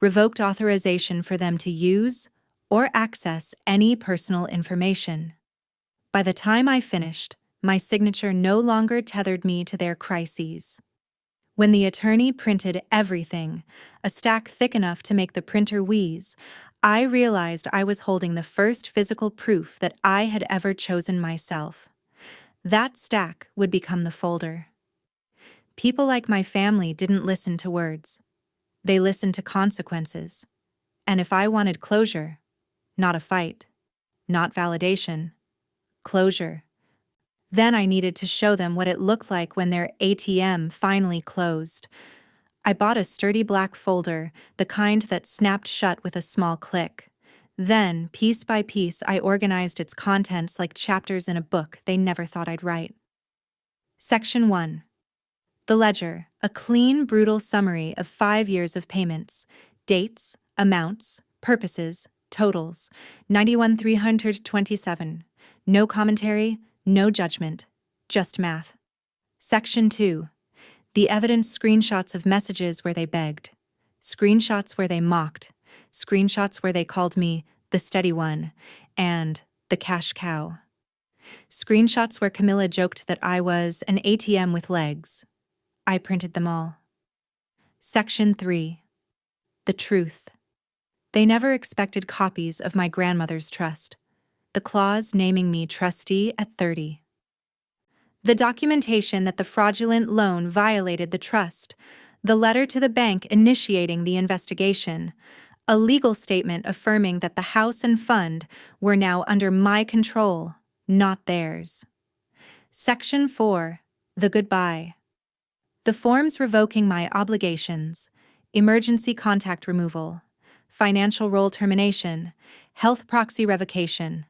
revoked authorization for them to use or access any personal information. By the time I finished, my signature no longer tethered me to their crises. When the attorney printed everything, a stack thick enough to make the printer wheeze, I realized I was holding the first physical proof that I had ever chosen myself. That stack would become the folder. People like my family didn't listen to words. They listened to consequences. And if I wanted closure, not a fight, not validation, closure, then I needed to show them what it looked like when their ATM finally closed. I bought a sturdy black folder, the kind that snapped shut with a small click. Then, piece by piece, I organized its contents like chapters in a book they never thought I'd write. Section 1. The ledger, a clean, brutal summary of 5 years of payments, dates, amounts, purposes, totals, 91,327. No commentary, no judgment, just math. Section 2. The evidence: screenshots of messages where they begged, screenshots where they mocked, screenshots where they called me the steady one and the cash cow, screenshots where Camilla joked that I was an ATM with legs. I printed them all. Section 3. The truth. They never expected copies of my grandmother's trust, the clause naming me trustee at 30. The documentation that the fraudulent loan violated the trust, the letter to the bank initiating the investigation, a legal statement affirming that the house and fund were now under my control, not theirs. Section 4. The Goodbye. The forms revoking my obligations, emergency contact removal, financial role termination, health proxy revocation,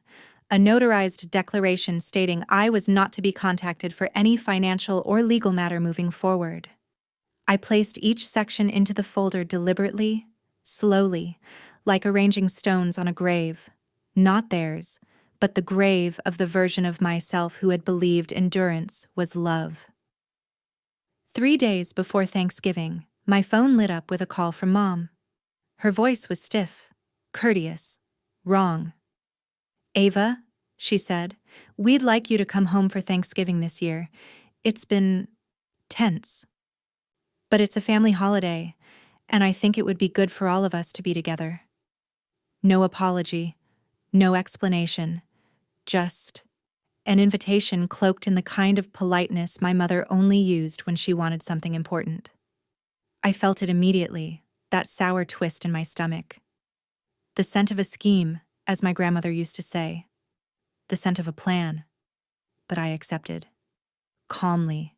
a notarized declaration stating I was not to be contacted for any financial or legal matter moving forward. I placed each section into the folder deliberately, slowly, like arranging stones on a grave. Not theirs, but the grave of the version of myself who had believed endurance was love. 3 days before Thanksgiving, my phone lit up with a call from Mom. Her voice was stiff, courteous, wrong. "Ava," she said, "we'd like you to come home for Thanksgiving this year. It's been tense. But it's a family holiday, and I think it would be good for all of us to be together." No apology, no explanation, just an invitation cloaked in the kind of politeness my mother only used when she wanted something important. I felt it immediately, that sour twist in my stomach. The scent of a scheme, as my grandmother used to say. The scent of a plan. But I accepted. Calmly,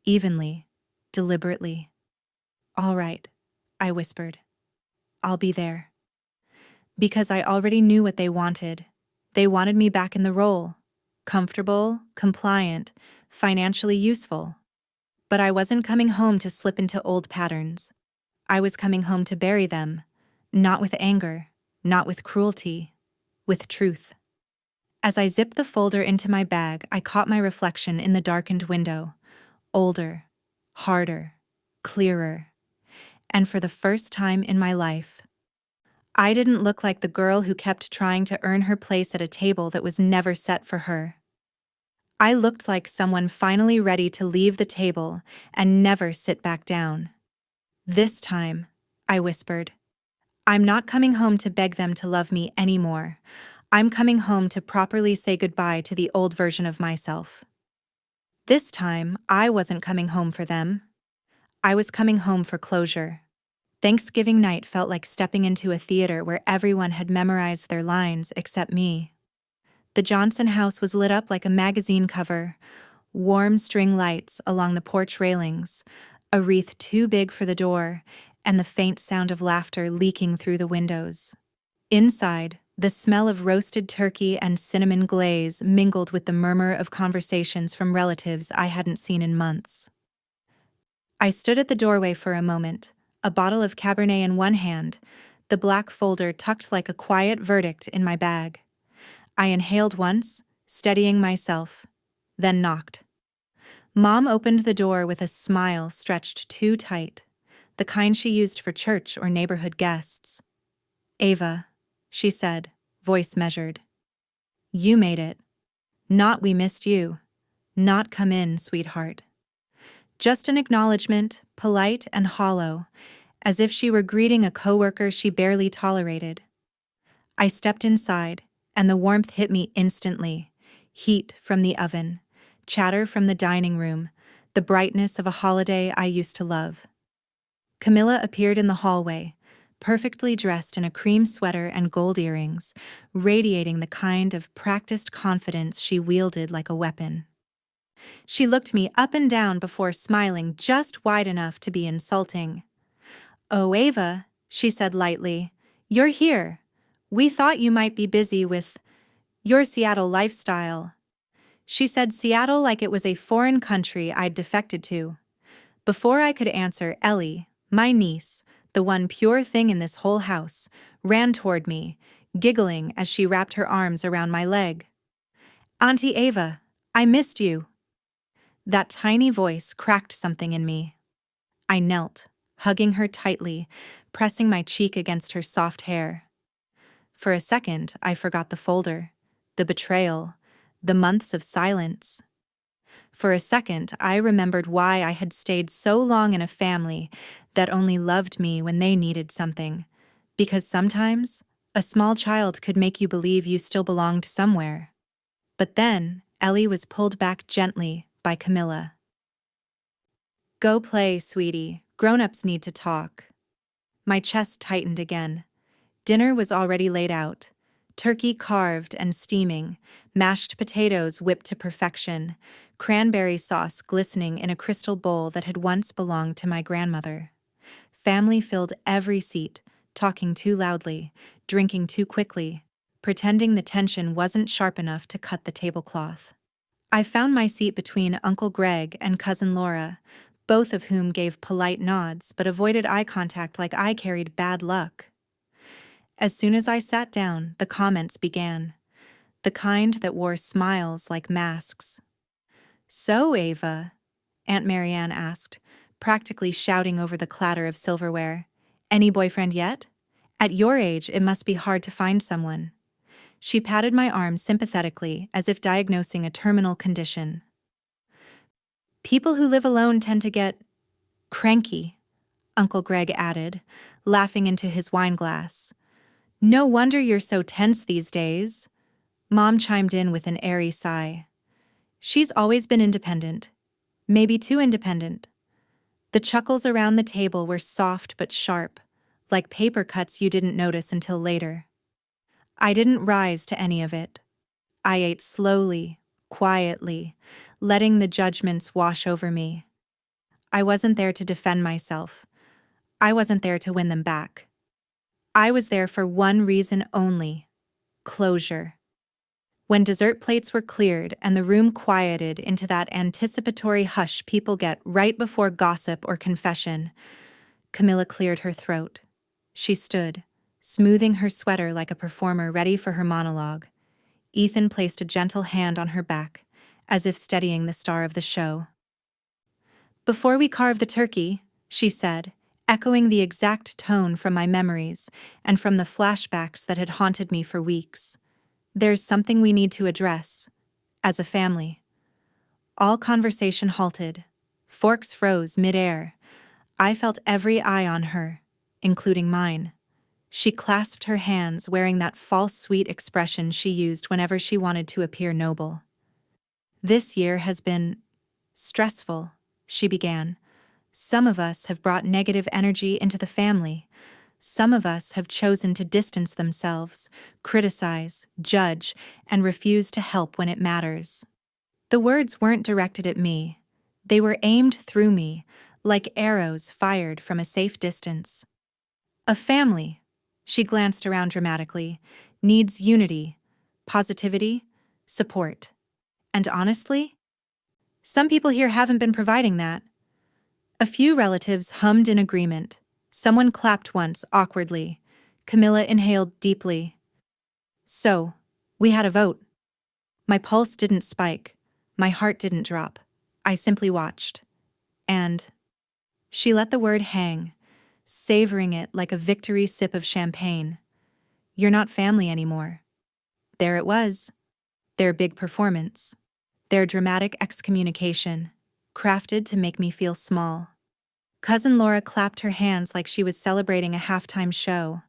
evenly, deliberately. "All right," I whispered. "I'll be there." Because I already knew what they wanted. They wanted me back in the role. Comfortable, compliant, financially useful. But I wasn't coming home to slip into old patterns. I was coming home to bury them, not with anger, not with cruelty, with truth. As I zipped the folder into my bag, I caught my reflection in the darkened window. Older, harder, clearer. And for the first time in my life, I didn't look like the girl who kept trying to earn her place at a table that was never set for her. I looked like someone finally ready to leave the table and never sit back down. "This time," I whispered, "I'm not coming home to beg them to love me anymore. I'm coming home to properly say goodbye to the old version of myself." This time, I wasn't coming home for them. I was coming home for closure. Thanksgiving night felt like stepping into a theater where everyone had memorized their lines except me. The Johnson house was lit up like a magazine cover, warm string lights along the porch railings, a wreath too big for the door, and the faint sound of laughter leaking through the windows. Inside, the smell of roasted turkey and cinnamon glaze mingled with the murmur of conversations from relatives I hadn't seen in months. I stood at the doorway for a moment, a bottle of Cabernet in one hand, the black folder tucked like a quiet verdict in my bag. I inhaled once, steadying myself, then knocked. Mom opened the door with a smile stretched too tight, the kind she used for church or neighborhood guests. "Ava," she said, voice measured. "You made it. Not we missed you. Not come in, sweetheart." Just an acknowledgement, polite and hollow, as if she were greeting a coworker she barely tolerated. I stepped inside, and the warmth hit me instantly. Heat from the oven, chatter from the dining room, the brightness of a holiday I used to love. Camilla appeared in the hallway, perfectly dressed in a cream sweater and gold earrings, radiating the kind of practiced confidence she wielded like a weapon. She looked me up and down before smiling just wide enough to be insulting. "Oh, Ava," she said lightly, "you're here. We thought you might be busy with your Seattle lifestyle." She said Seattle like it was a foreign country I'd defected to. Before I could answer, Ellie, my niece, the one pure thing in this whole house, ran toward me, giggling as she wrapped her arms around my leg. "Auntie Ava, I missed you." That tiny voice cracked something in me. I knelt, hugging her tightly, pressing my cheek against her soft hair. For a second, I forgot the folder, the betrayal, the months of silence. For a second, I remembered why I had stayed so long in a family that only loved me when they needed something. Because sometimes, a small child could make you believe you still belonged somewhere. But then, Ellie was pulled back gently by Camilla. Go play, sweetie. Grown-ups need to talk. My chest tightened again. Dinner was already laid out. Turkey carved and steaming, mashed potatoes whipped to perfection, cranberry sauce glistening in a crystal bowl that had once belonged to my grandmother. Family filled every seat, talking too loudly, drinking too quickly, pretending the tension wasn't sharp enough to cut the tablecloth. I found my seat between Uncle Greg and Cousin Laura, both of whom gave polite nods but avoided eye contact like I carried bad luck. As soon as I sat down, the comments began, the kind that wore smiles like masks. "So, Ava," Aunt Marianne asked, practically shouting over the clatter of silverware, "any boyfriend yet? At your age, it must be hard to find someone." She patted my arm sympathetically as if diagnosing a terminal condition. "People who live alone tend to get cranky," Uncle Greg added, laughing into his wineglass. "No wonder you're so tense these days." Mom chimed in with an airy sigh. "She's always been independent. Maybe too independent." The chuckles around the table were soft but sharp, like paper cuts you didn't notice until later. I didn't rise to any of it. I ate slowly, quietly, letting the judgments wash over me. I wasn't there to defend myself. I wasn't there to win them back. I was there for one reason only: closure. When dessert plates were cleared and the room quieted into that anticipatory hush people get right before gossip or confession, Camilla cleared her throat. She stood, smoothing her sweater like a performer ready for her monologue. Ethan placed a gentle hand on her back, as if steadying the star of the show. "Before we carve the turkey," she said, echoing the exact tone from my memories and from the flashbacks that had haunted me for weeks, "there's something we need to address, as a family." All conversation halted. Forks froze midair. I felt every eye on her, including mine. She clasped her hands, wearing that false sweet expression she used whenever she wanted to appear noble. "This year has been stressful," she began. "Some of us have brought negative energy into the family. Some of us have chosen to distance themselves, criticize, judge, and refuse to help when it matters." The words weren't directed at me. They were aimed through me, like arrows fired from a safe distance. "A family," she glanced around dramatically, "needs unity, positivity, support. And honestly, some people here haven't been providing that." A few relatives hummed in agreement. Someone clapped once, awkwardly. Camilla inhaled deeply. "So, we had a vote." My pulse didn't spike. My heart didn't drop. I simply watched. And she let the word hang, savoring it like a victory sip of champagne. "You're not family anymore." There it was. Their big performance. Their dramatic excommunication, crafted to make me feel small. Cousin Laura clapped her hands like she was celebrating a halftime show.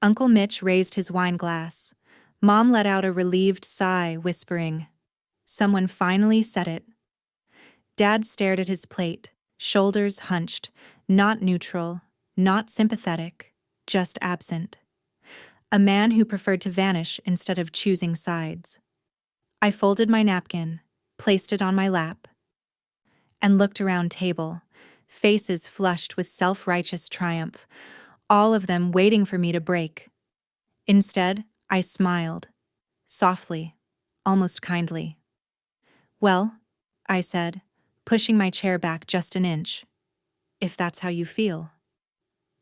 Uncle Mitch raised his wine glass. Mom let out a relieved sigh, whispering, "Someone finally said it." Dad stared at his plate, shoulders hunched, not neutral, not sympathetic, just absent. A man who preferred to vanish instead of choosing sides. I folded my napkin, placed it on my lap, and looked around table, faces flushed with self-righteous triumph, all of them waiting for me to break. Instead, I smiled, softly, almost kindly. "Well," I said, pushing my chair back just an inch, "if that's how you feel."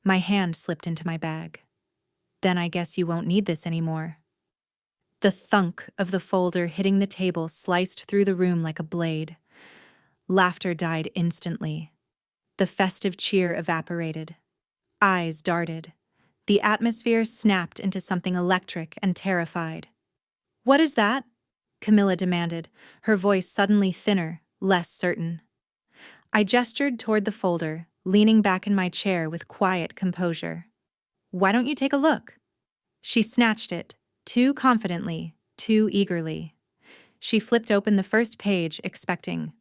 My hand slipped into my bag. "Then I guess you won't need this anymore." The thunk of the folder hitting the table sliced through the room like a blade. Laughter died instantly. The festive cheer evaporated. Eyes darted. The atmosphere snapped into something electric and terrified. "What is that?" Camilla demanded, her voice suddenly thinner, less certain. I gestured toward the folder, leaning back in my chair with quiet composure. "Why don't you take a look?" She snatched it, too confidently, too eagerly. She flipped open the first page, expecting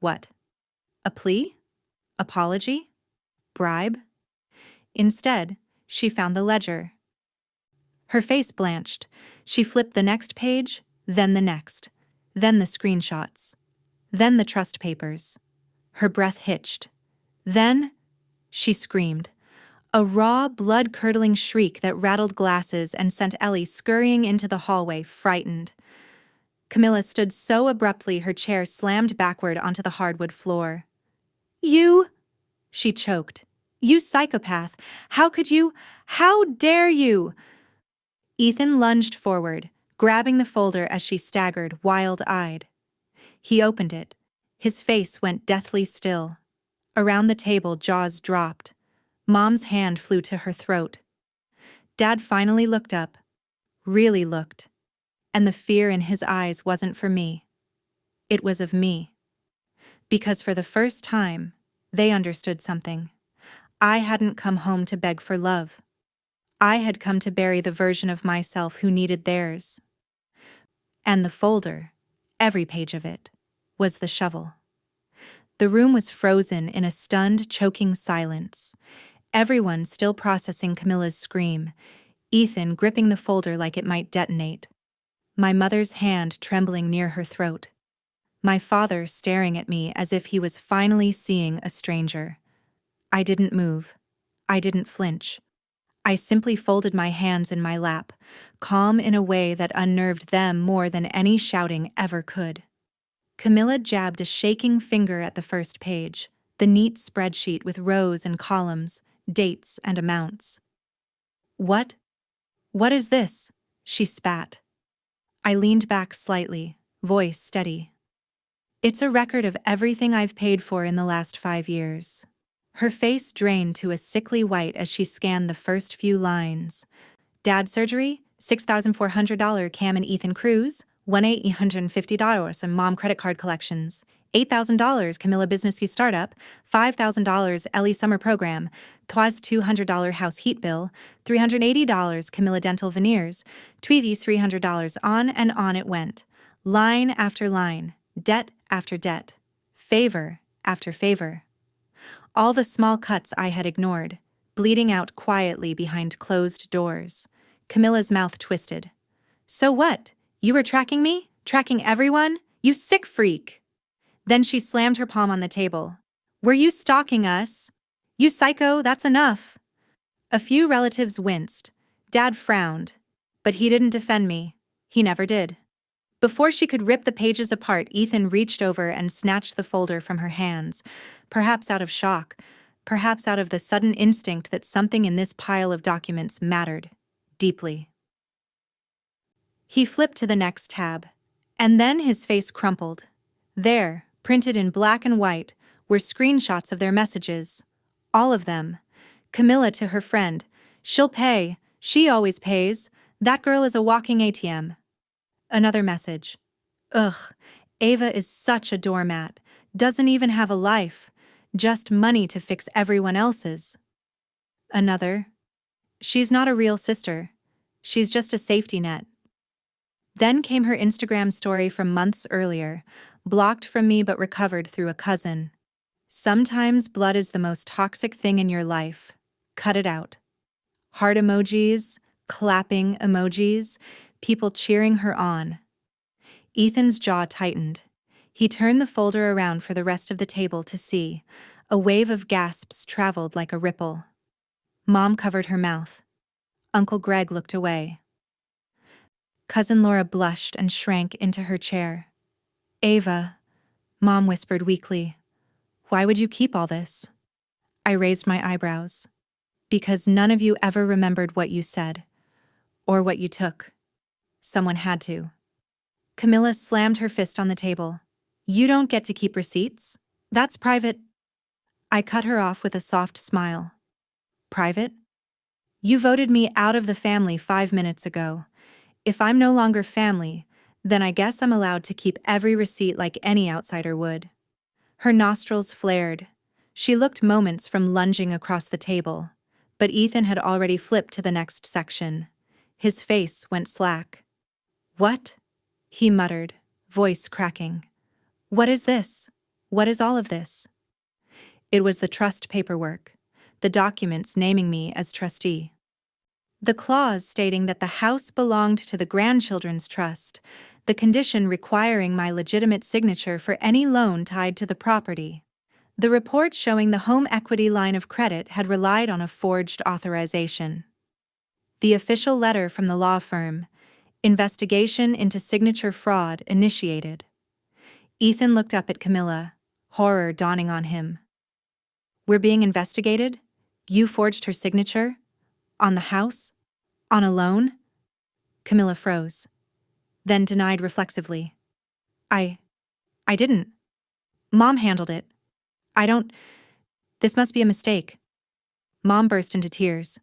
What? A plea? Apology? Bribe? Instead, she found the ledger. Her face blanched. She flipped the next page, then the next, then the screenshots, then the trust papers. Her breath hitched. Then, she screamed. A raw, blood-curdling shriek that rattled glasses and sent Ellie scurrying into the hallway, frightened. Camilla stood so abruptly her chair slammed backward onto the hardwood floor. You! She choked. You psychopath! How could you? How dare you? Ethan lunged forward, grabbing the folder as she staggered, wild-eyed. He opened it. His face went deathly still. Around the table, jaws dropped. Mom's hand flew to her throat. Dad finally looked up. Really looked. And the fear in his eyes wasn't for me. It was of me. Because for the first time, they understood something. I hadn't come home to beg for love. I had come to bury the version of myself who needed theirs. And the folder, every page of it, was the shovel. The room was frozen in a stunned, choking silence. Everyone still processing Camilla's scream, Ethan gripping the folder like it might detonate. My mother's hand trembling near her throat. My father staring at me as if he was finally seeing a stranger. I didn't move. I didn't flinch. I simply folded my hands in my lap, calm in a way that unnerved them more than any shouting ever could. Camilla jabbed a shaking finger at the first page, the neat spreadsheet with rows and columns, dates and amounts. What? What is this? She spat. I leaned back slightly, voice steady. It's a record of everything I've paid for in the last 5 years. Her face drained to a sickly white as she scanned the first few lines. Dad surgery, $6,400 Cam and Ethan cruise, $1,850 and mom credit card collections, $8,000 Camilla business key startup, $5,000 Ellie summer program, Twas $200 house heat bill, $380 Camilla dental veneers, Tweezy's $300 on and on it went. Line after line, debt after debt, favor after favor. All the small cuts I had ignored, bleeding out quietly behind closed doors. Camilla's mouth twisted. So what? You were tracking me? Tracking everyone? You sick freak! Then she slammed her palm on the table. Were you stalking us? You psycho, that's enough. A few relatives winced. Dad frowned. But he didn't defend me. He never did. Before she could rip the pages apart, Ethan reached over and snatched the folder from her hands, perhaps out of shock, perhaps out of the sudden instinct that something in this pile of documents mattered, deeply. He flipped to the next tab, and then his face crumpled. There, printed in black and white, were screenshots of their messages. All of them. Camilla to her friend. She'll pay. She always pays. That girl is a walking ATM. Another message. Ugh, Ava is such a doormat. Doesn't even have a life. Just money to fix everyone else's. Another. She's not a real sister. She's just a safety net. Then came her Instagram story from months earlier, blocked from me but recovered through a cousin. Sometimes blood is the most toxic thing in your life. Cut it out. Heart emojis, clapping emojis, people cheering her on. Ethan's jaw tightened. He turned the folder around for the rest of the table to see. A wave of gasps traveled like a ripple. Mom covered her mouth. Uncle Greg looked away. Cousin Laura blushed and shrank into her chair. Ava, Mom whispered weakly, why would you keep all this? I raised my eyebrows. Because none of you ever remembered what you said. Or what you took. Someone had to. Camilla slammed her fist on the table. You don't get to keep receipts. That's private. I cut her off with a soft smile. Private? You voted me out of the family 5 minutes ago. If I'm no longer family, then I guess I'm allowed to keep every receipt like any outsider would. Her nostrils flared. She looked moments from lunging across the table, but Ethan had already flipped to the next section. His face went slack. What? He muttered, voice cracking. What is this? What is all of this? It was the trust paperwork, the documents naming me as trustee. The clause stating that the house belonged to the grandchildren's trust, the condition requiring my legitimate signature for any loan tied to the property. The report showing the home equity line of credit had relied on a forged authorization. The official letter from the law firm, investigation into signature fraud, initiated. Ethan looked up at Camilla, horror dawning on him. We're being investigated? You forged her signature? On the house? On a loan? Camilla froze, then denied reflexively. I didn't. Mom handled it. This must be a mistake. Mom burst into tears.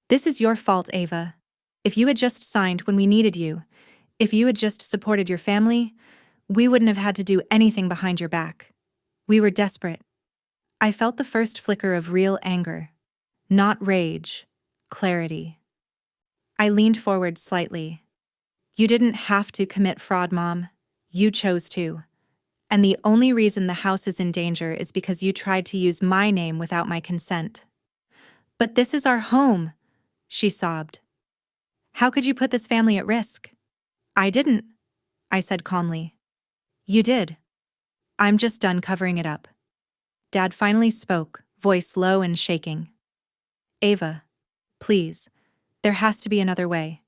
This is your fault, Ava. If you had just signed when we needed you, if you had just supported your family, we wouldn't have had to do anything behind your back. We were desperate. I felt the first flicker of real anger. Not rage, clarity. I leaned forward slightly. You didn't have to commit fraud, Mom. You chose to. And the only reason the house is in danger is because you tried to use my name without my consent. But this is our home, she sobbed. How could you put this family at risk? I didn't, I said calmly. You did. I'm just done covering it up. Dad finally spoke, voice low and shaking. Ava, please, there has to be another way.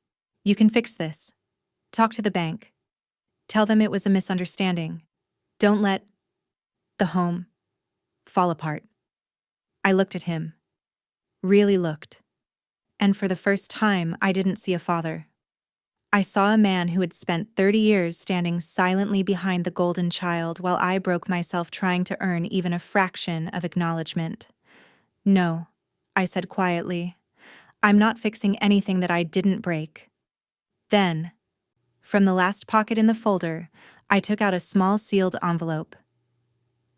You can fix this. Talk to the bank. Tell them it was a misunderstanding. Don't let the home fall apart. I looked at him. Really looked. And for the first time, I didn't see a father. I saw a man who had spent 30 years standing silently behind the golden child while I broke myself trying to earn even a fraction of acknowledgement. No, I said quietly. I'm not fixing anything that I didn't break. Then, from the last pocket in the folder, I took out a small sealed envelope.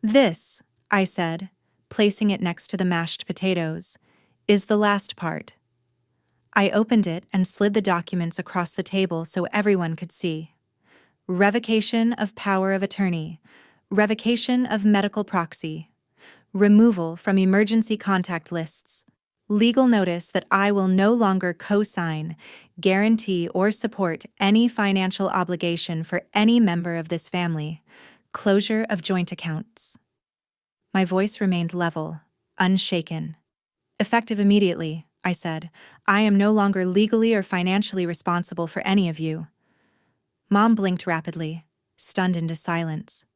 This, I said, placing it next to the mashed potatoes, is the last part. I opened it and slid the documents across the table so everyone could see. Revocation of power of attorney, revocation of medical proxy, removal from emergency contact lists, legal notice that I will no longer co-sign, guarantee, or support any financial obligation for any member of this family, closure of joint accounts. My voice remained level, unshaken. Effective immediately, I said. I am no longer legally or financially responsible for any of you. Mom blinked rapidly, stunned into silence.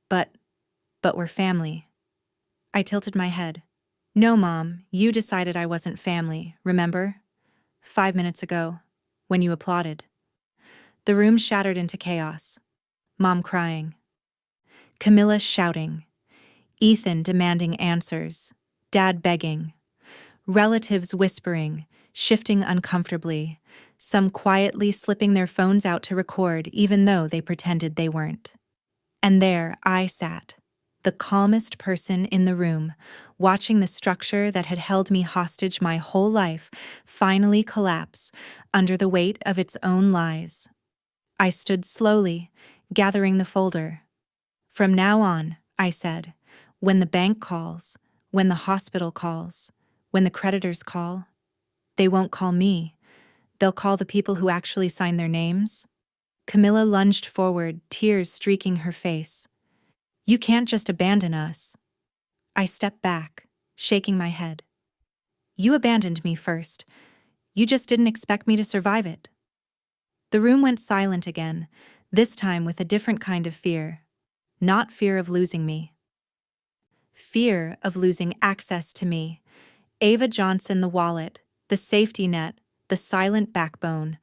But we're family. I tilted my head. No, Mom, you decided I wasn't family, remember? 5 minutes ago, when you applauded. The room shattered into chaos. Mom crying. Camilla shouting. Ethan demanding answers. Dad begging. Relatives whispering, shifting uncomfortably, some quietly slipping their phones out to record even though they pretended they weren't. And there I sat, the calmest person in the room, watching the structure that had held me hostage my whole life finally collapse under the weight of its own lies. I stood slowly, gathering the folder. From now on, I said, when the bank calls, when the hospital calls, when the creditors call, they won't call me. They'll call the people who actually sign their names. Camilla lunged forward, tears streaking her face. You can't just abandon us. I stepped back, shaking my head. You abandoned me first. You just didn't expect me to survive it. The room went silent again, this time with a different kind of fear. Not fear of losing me. Fear of losing access to me. Ava Johnson, the wallet, the safety net, the silent backbone,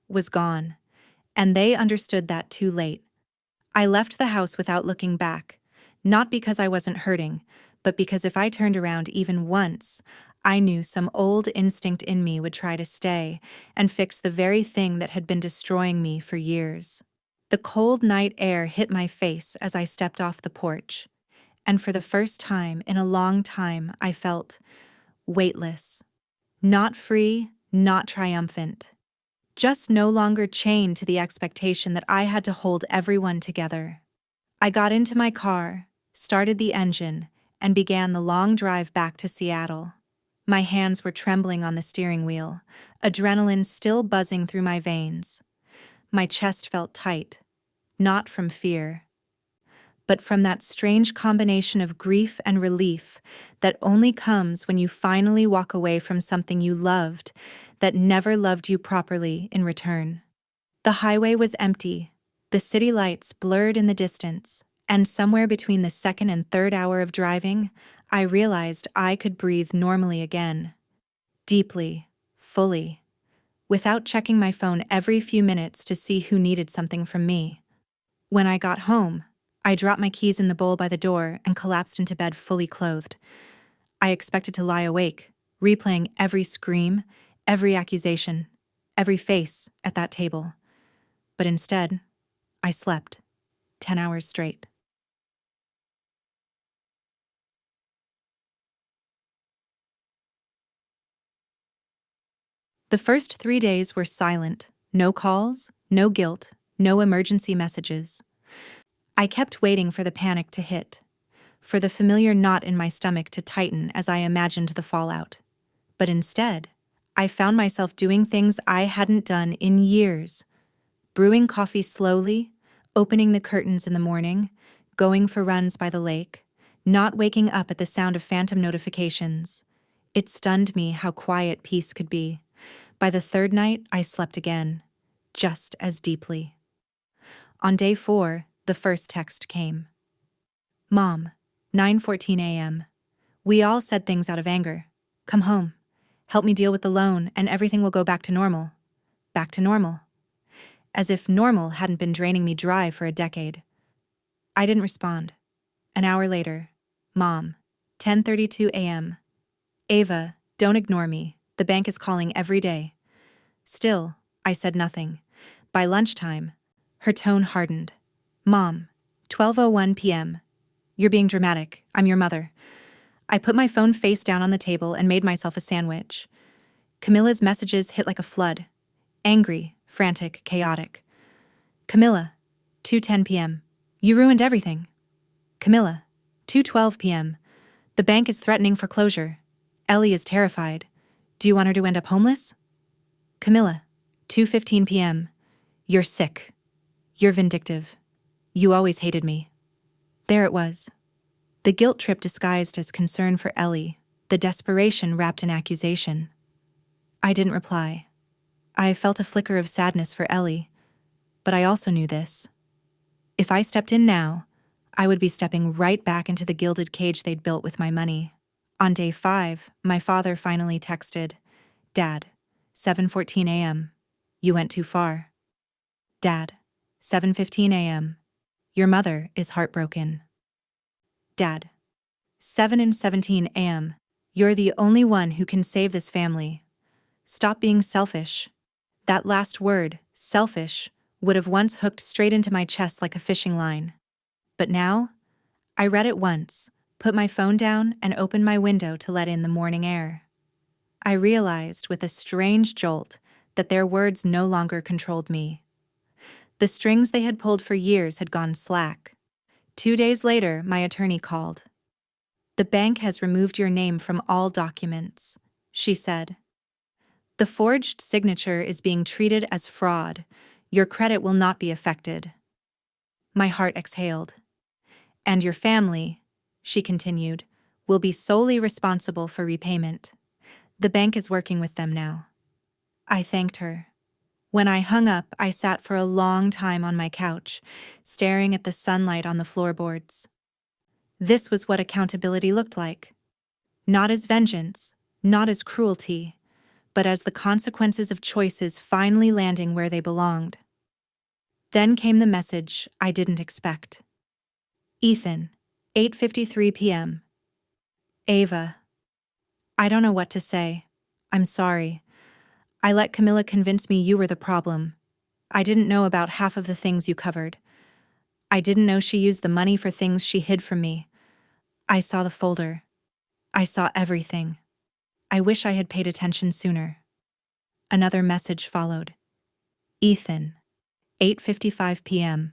was gone, and they understood that too late. I left the house without looking back, not because I wasn't hurting, but because if I turned around even once, I knew some old instinct in me would try to stay and fix the very thing that had been destroying me for years. The cold night air hit my face as I stepped off the porch, and for the first time in a long time I felt weightless. Not free, not triumphant. Just no longer chained to the expectation that I had to hold everyone together. I got into my car, started the engine, and began the long drive back to Seattle. My hands were trembling on the steering wheel, adrenaline still buzzing through my veins. My chest felt tight, not from fear, but from that strange combination of grief and relief that only comes when you finally walk away from something you loved that never loved you properly in return. The highway was empty, the city lights blurred in the distance, and somewhere between the second and third hour of driving, I realized I could breathe normally again. Deeply, fully, without checking my phone every few minutes to see who needed something from me. When I got home, I dropped my keys in the bowl by the door and collapsed into bed fully clothed. I expected to lie awake, replaying every scream, every accusation, every face at that table. But instead, I slept 10 hours straight. The first 3 days were silent. No calls, no guilt, no emergency messages. I kept waiting for the panic to hit, for the familiar knot in my stomach to tighten as I imagined the fallout. But instead, I found myself doing things I hadn't done in years. Brewing coffee slowly, opening the curtains in the morning, going for runs by the lake, not waking up at the sound of phantom notifications. It stunned me how quiet peace could be. By the third night, I slept again, just as deeply. On day 4, the first text came. Mom, 9:14 a.m. We all said things out of anger. Come home. Help me deal with the loan and everything will go back to normal. Back to normal. As if normal hadn't been draining me dry for a decade. I didn't respond. An hour later, Mom, 10:32 a.m. Ava, don't ignore me. The bank is calling every day. Still, I said nothing. By lunchtime, her tone hardened. Mom, 12:01 p.m. You're being dramatic. I'm your mother. I put my phone face down on the table and made myself a sandwich. Camilla's messages hit like a flood. Angry, frantic, chaotic. Camilla, 2:10 p.m. You ruined everything. Camilla, 2:12 p.m. The bank is threatening foreclosure. Ellie is terrified. Do you want her to end up homeless? Camilla, 2:15 p.m. You're sick. You're vindictive. You always hated me. There it was. The guilt trip disguised as concern for Ellie, the desperation wrapped in accusation. I didn't reply. I felt a flicker of sadness for Ellie, but I also knew this. If I stepped in now, I would be stepping right back into the gilded cage they'd built with my money. On day 5, my father finally texted, Dad, 7:14 a.m. You went too far. Dad, 7:15 a.m. Your mother is heartbroken. Dad, 7:17 a.m. You're the only one who can save this family. Stop being selfish. That last word, selfish, would have once hooked straight into my chest like a fishing line. But now, I read it once, put my phone down, and opened my window to let in the morning air. I realized with a strange jolt that their words no longer controlled me. The strings they had pulled for years had gone slack. 2 days later, my attorney called. The bank has removed your name from all documents, she said. The forged signature is being treated as fraud. Your credit will not be affected. My heart exhaled. And your family, she continued, will be solely responsible for repayment. The bank is working with them now. I thanked her. When I hung up, I sat for a long time on my couch, staring at the sunlight on the floorboards. This was what accountability looked like. Not as vengeance, not as cruelty, but as the consequences of choices finally landing where they belonged. Then came the message I didn't expect. Ethan, 8:53 p.m. Ava, I don't know what to say. I'm sorry. I let Camilla convince me you were the problem. I didn't know about half of the things you covered. I didn't know she used the money for things she hid from me. I saw the folder. I saw everything. I wish I had paid attention sooner. Another message followed. Ethan, 8:55 p.m.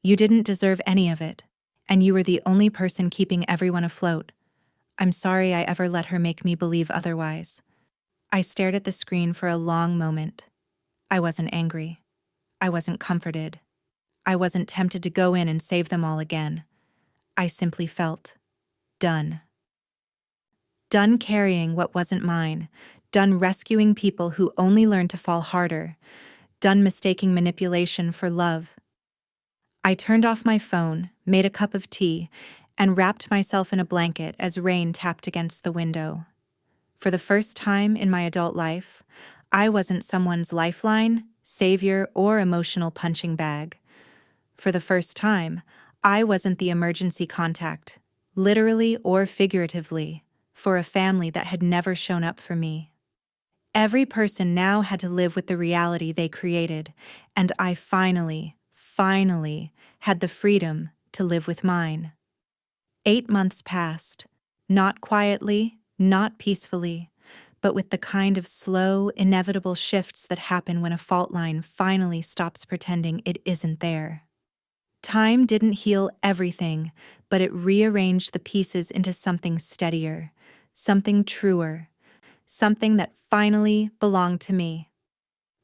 You didn't deserve any of it. and you were the only person keeping everyone afloat. I'm sorry I ever let her make me believe otherwise." I stared at the screen for a long moment. I wasn't angry. I wasn't comforted. I wasn't tempted to go in and save them all again. I simply felt done. Done carrying what wasn't mine. Done rescuing people who only learned to fall harder. Done mistaking manipulation for love. I turned off my phone, made a cup of tea, and wrapped myself in a blanket as rain tapped against the window. For the first time in my adult life, I wasn't someone's lifeline, savior, or emotional punching bag. For the first time, I wasn't the emergency contact, literally or figuratively, for a family that had never shown up for me. Every person now had to live with the reality they created, and I finally had the freedom to live with mine. 8 months passed, not quietly, not peacefully, but with the kind of slow, inevitable shifts that happen when a fault line finally stops pretending it isn't there. Time didn't heal everything, but it rearranged the pieces into something steadier, something truer, something that finally belonged to me.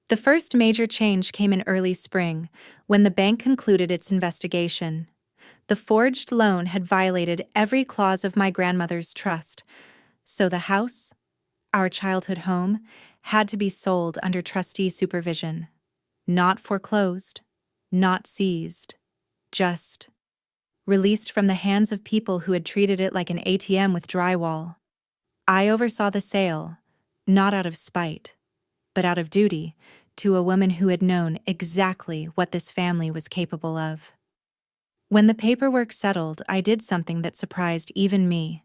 The first major change came in early spring, when the bank concluded its investigation. The forged loan had violated every clause of my grandmother's trust, so the house, our childhood home, had to be sold under trustee supervision. Not foreclosed, not seized, just released from the hands of people who had treated it like an ATM with drywall. I oversaw the sale, not out of spite, but out of duty, to a woman who had known exactly what this family was capable of. When the paperwork settled, I did something that surprised even me.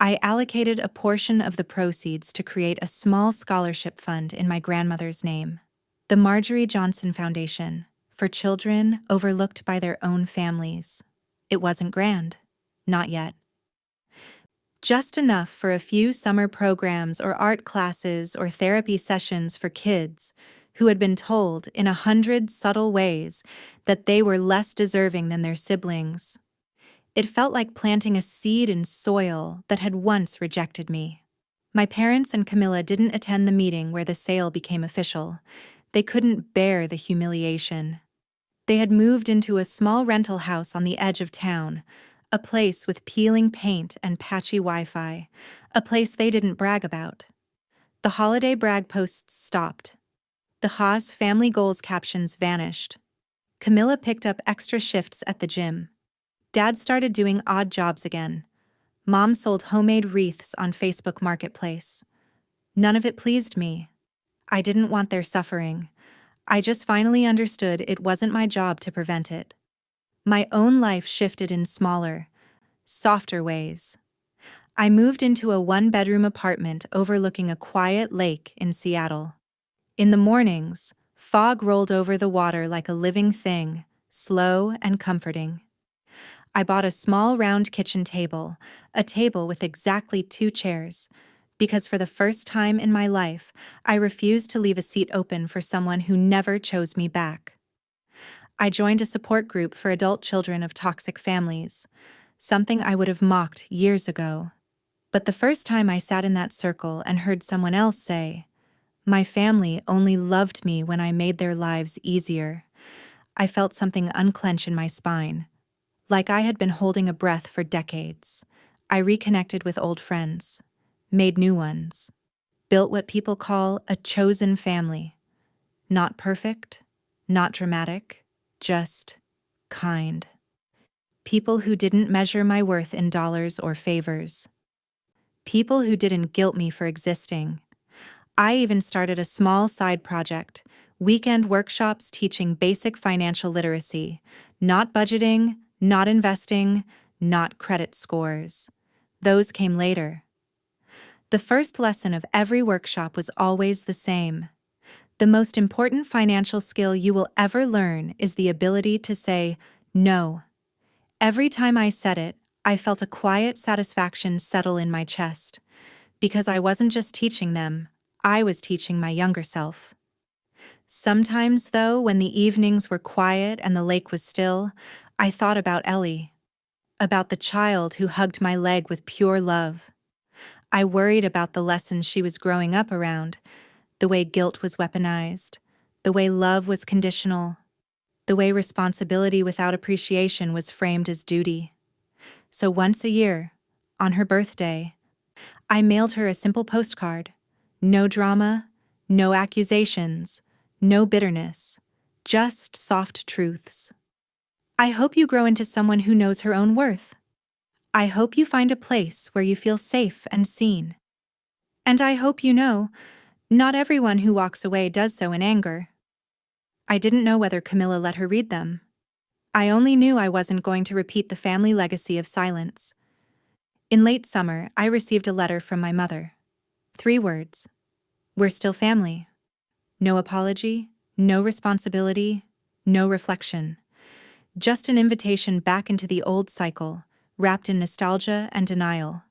I allocated a portion of the proceeds to create a small scholarship fund in my grandmother's name, the Marjorie Johnson Foundation, for children overlooked by their own families. It wasn't grand, not yet. Just enough for a few summer programs or art classes or therapy sessions for kids who had been told in 100 subtle ways that they were less deserving than their siblings. It felt like planting a seed in soil that had once rejected me. My parents and Camilla didn't attend the meeting where the sale became official. They couldn't bear the humiliation. They had moved into a small rental house on the edge of town, a place with peeling paint and patchy Wi-Fi, a place they didn't brag about. The holiday brag posts stopped. The Haas family goals captions vanished. Camilla picked up extra shifts at the gym. Dad started doing odd jobs again. Mom sold homemade wreaths on Facebook Marketplace. None of it pleased me. I didn't want their suffering. I just finally understood it wasn't my job to prevent it. My own life shifted in smaller, softer ways. I moved into a one-bedroom apartment overlooking a quiet lake in Seattle. In the mornings, fog rolled over the water like a living thing, slow and comforting. I bought a small round kitchen table, a table with exactly 2 chairs, because for the first time in my life, I refused to leave a seat open for someone who never chose me back. I joined a support group for adult children of toxic families, something I would have mocked years ago. But the first time I sat in that circle and heard someone else say, "My family only loved me when I made their lives easier," I felt something unclench in my spine. Like I had been holding a breath for decades. I reconnected with old friends, made new ones, built what people call a chosen family. Not perfect, not dramatic, just kind. People who didn't measure my worth in dollars or favors. People who didn't guilt me for existing. I even started a small side project, weekend workshops teaching basic financial literacy, not budgeting, not investing, not credit scores. Those came later. The first lesson of every workshop was always the same. The most important financial skill you will ever learn is the ability to say no. Every time I said it, I felt a quiet satisfaction settle in my chest, because I wasn't just teaching them, I was teaching my younger self. Sometimes, though, when the evenings were quiet and the lake was still, I thought about Ellie. about the child who hugged my leg with pure love. I worried about the lessons she was growing up around, the way guilt was weaponized, the way love was conditional, the way responsibility without appreciation was framed as duty. So once a year, on her birthday, I mailed her a simple postcard. No drama, no accusations, no bitterness, just soft truths. I hope you grow into someone who knows her own worth. I hope you find a place where you feel safe and seen. And I hope you know, not everyone who walks away does so in anger. I didn't know whether Camilla let her read them. I only knew I wasn't going to repeat the family legacy of silence. In late summer, I received a letter from my mother. 3 words. We're still family. No apology, no responsibility, no reflection. Just an invitation back into the old cycle, wrapped in nostalgia and denial.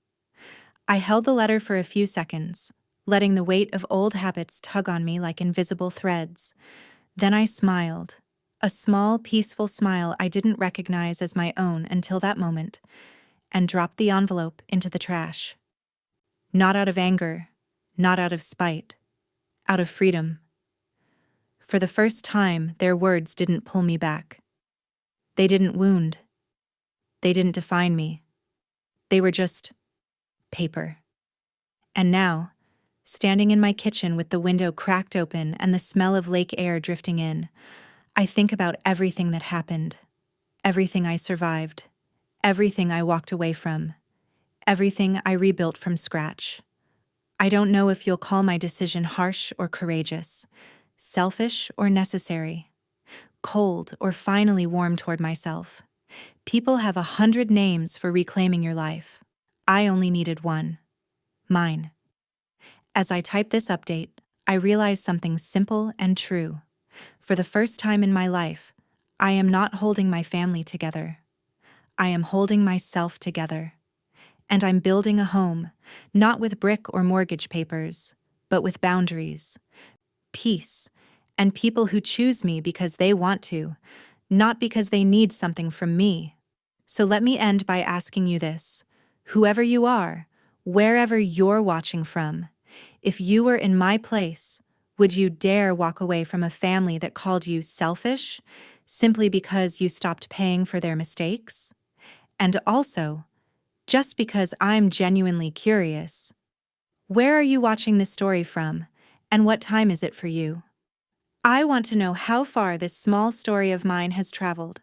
I held the letter for a few seconds, letting the weight of old habits tug on me like invisible threads. Then I smiled, a small, peaceful smile I didn't recognize as my own until that moment, and dropped the envelope into the trash. Not out of anger, not out of spite, out of freedom. For the first time, their words didn't pull me back. They didn't wound. They didn't define me. They were just paper. And now, standing in my kitchen with the window cracked open and the smell of lake air drifting in, I think about everything that happened, everything I survived, everything I walked away from, everything I rebuilt from scratch. I don't know if you'll call my decision harsh or courageous, selfish or necessary, cold or finally warm toward myself. People have 100 names for reclaiming your life. I only needed one. Mine. As I type this update, I realize something simple and true. For the first time in my life, I am not holding my family together. I am holding myself together. And I'm building a home, not with brick or mortgage papers, but with boundaries, peace, and people who choose me because they want to, not because they need something from me. So let me end by asking you this. Whoever you are, wherever you're watching from, if you were in my place, would you dare walk away from a family that called you selfish simply because you stopped paying for their mistakes? And also, just because I'm genuinely curious, where are you watching this story from, and what time is it for you? I want to know how far this small story of mine has traveled.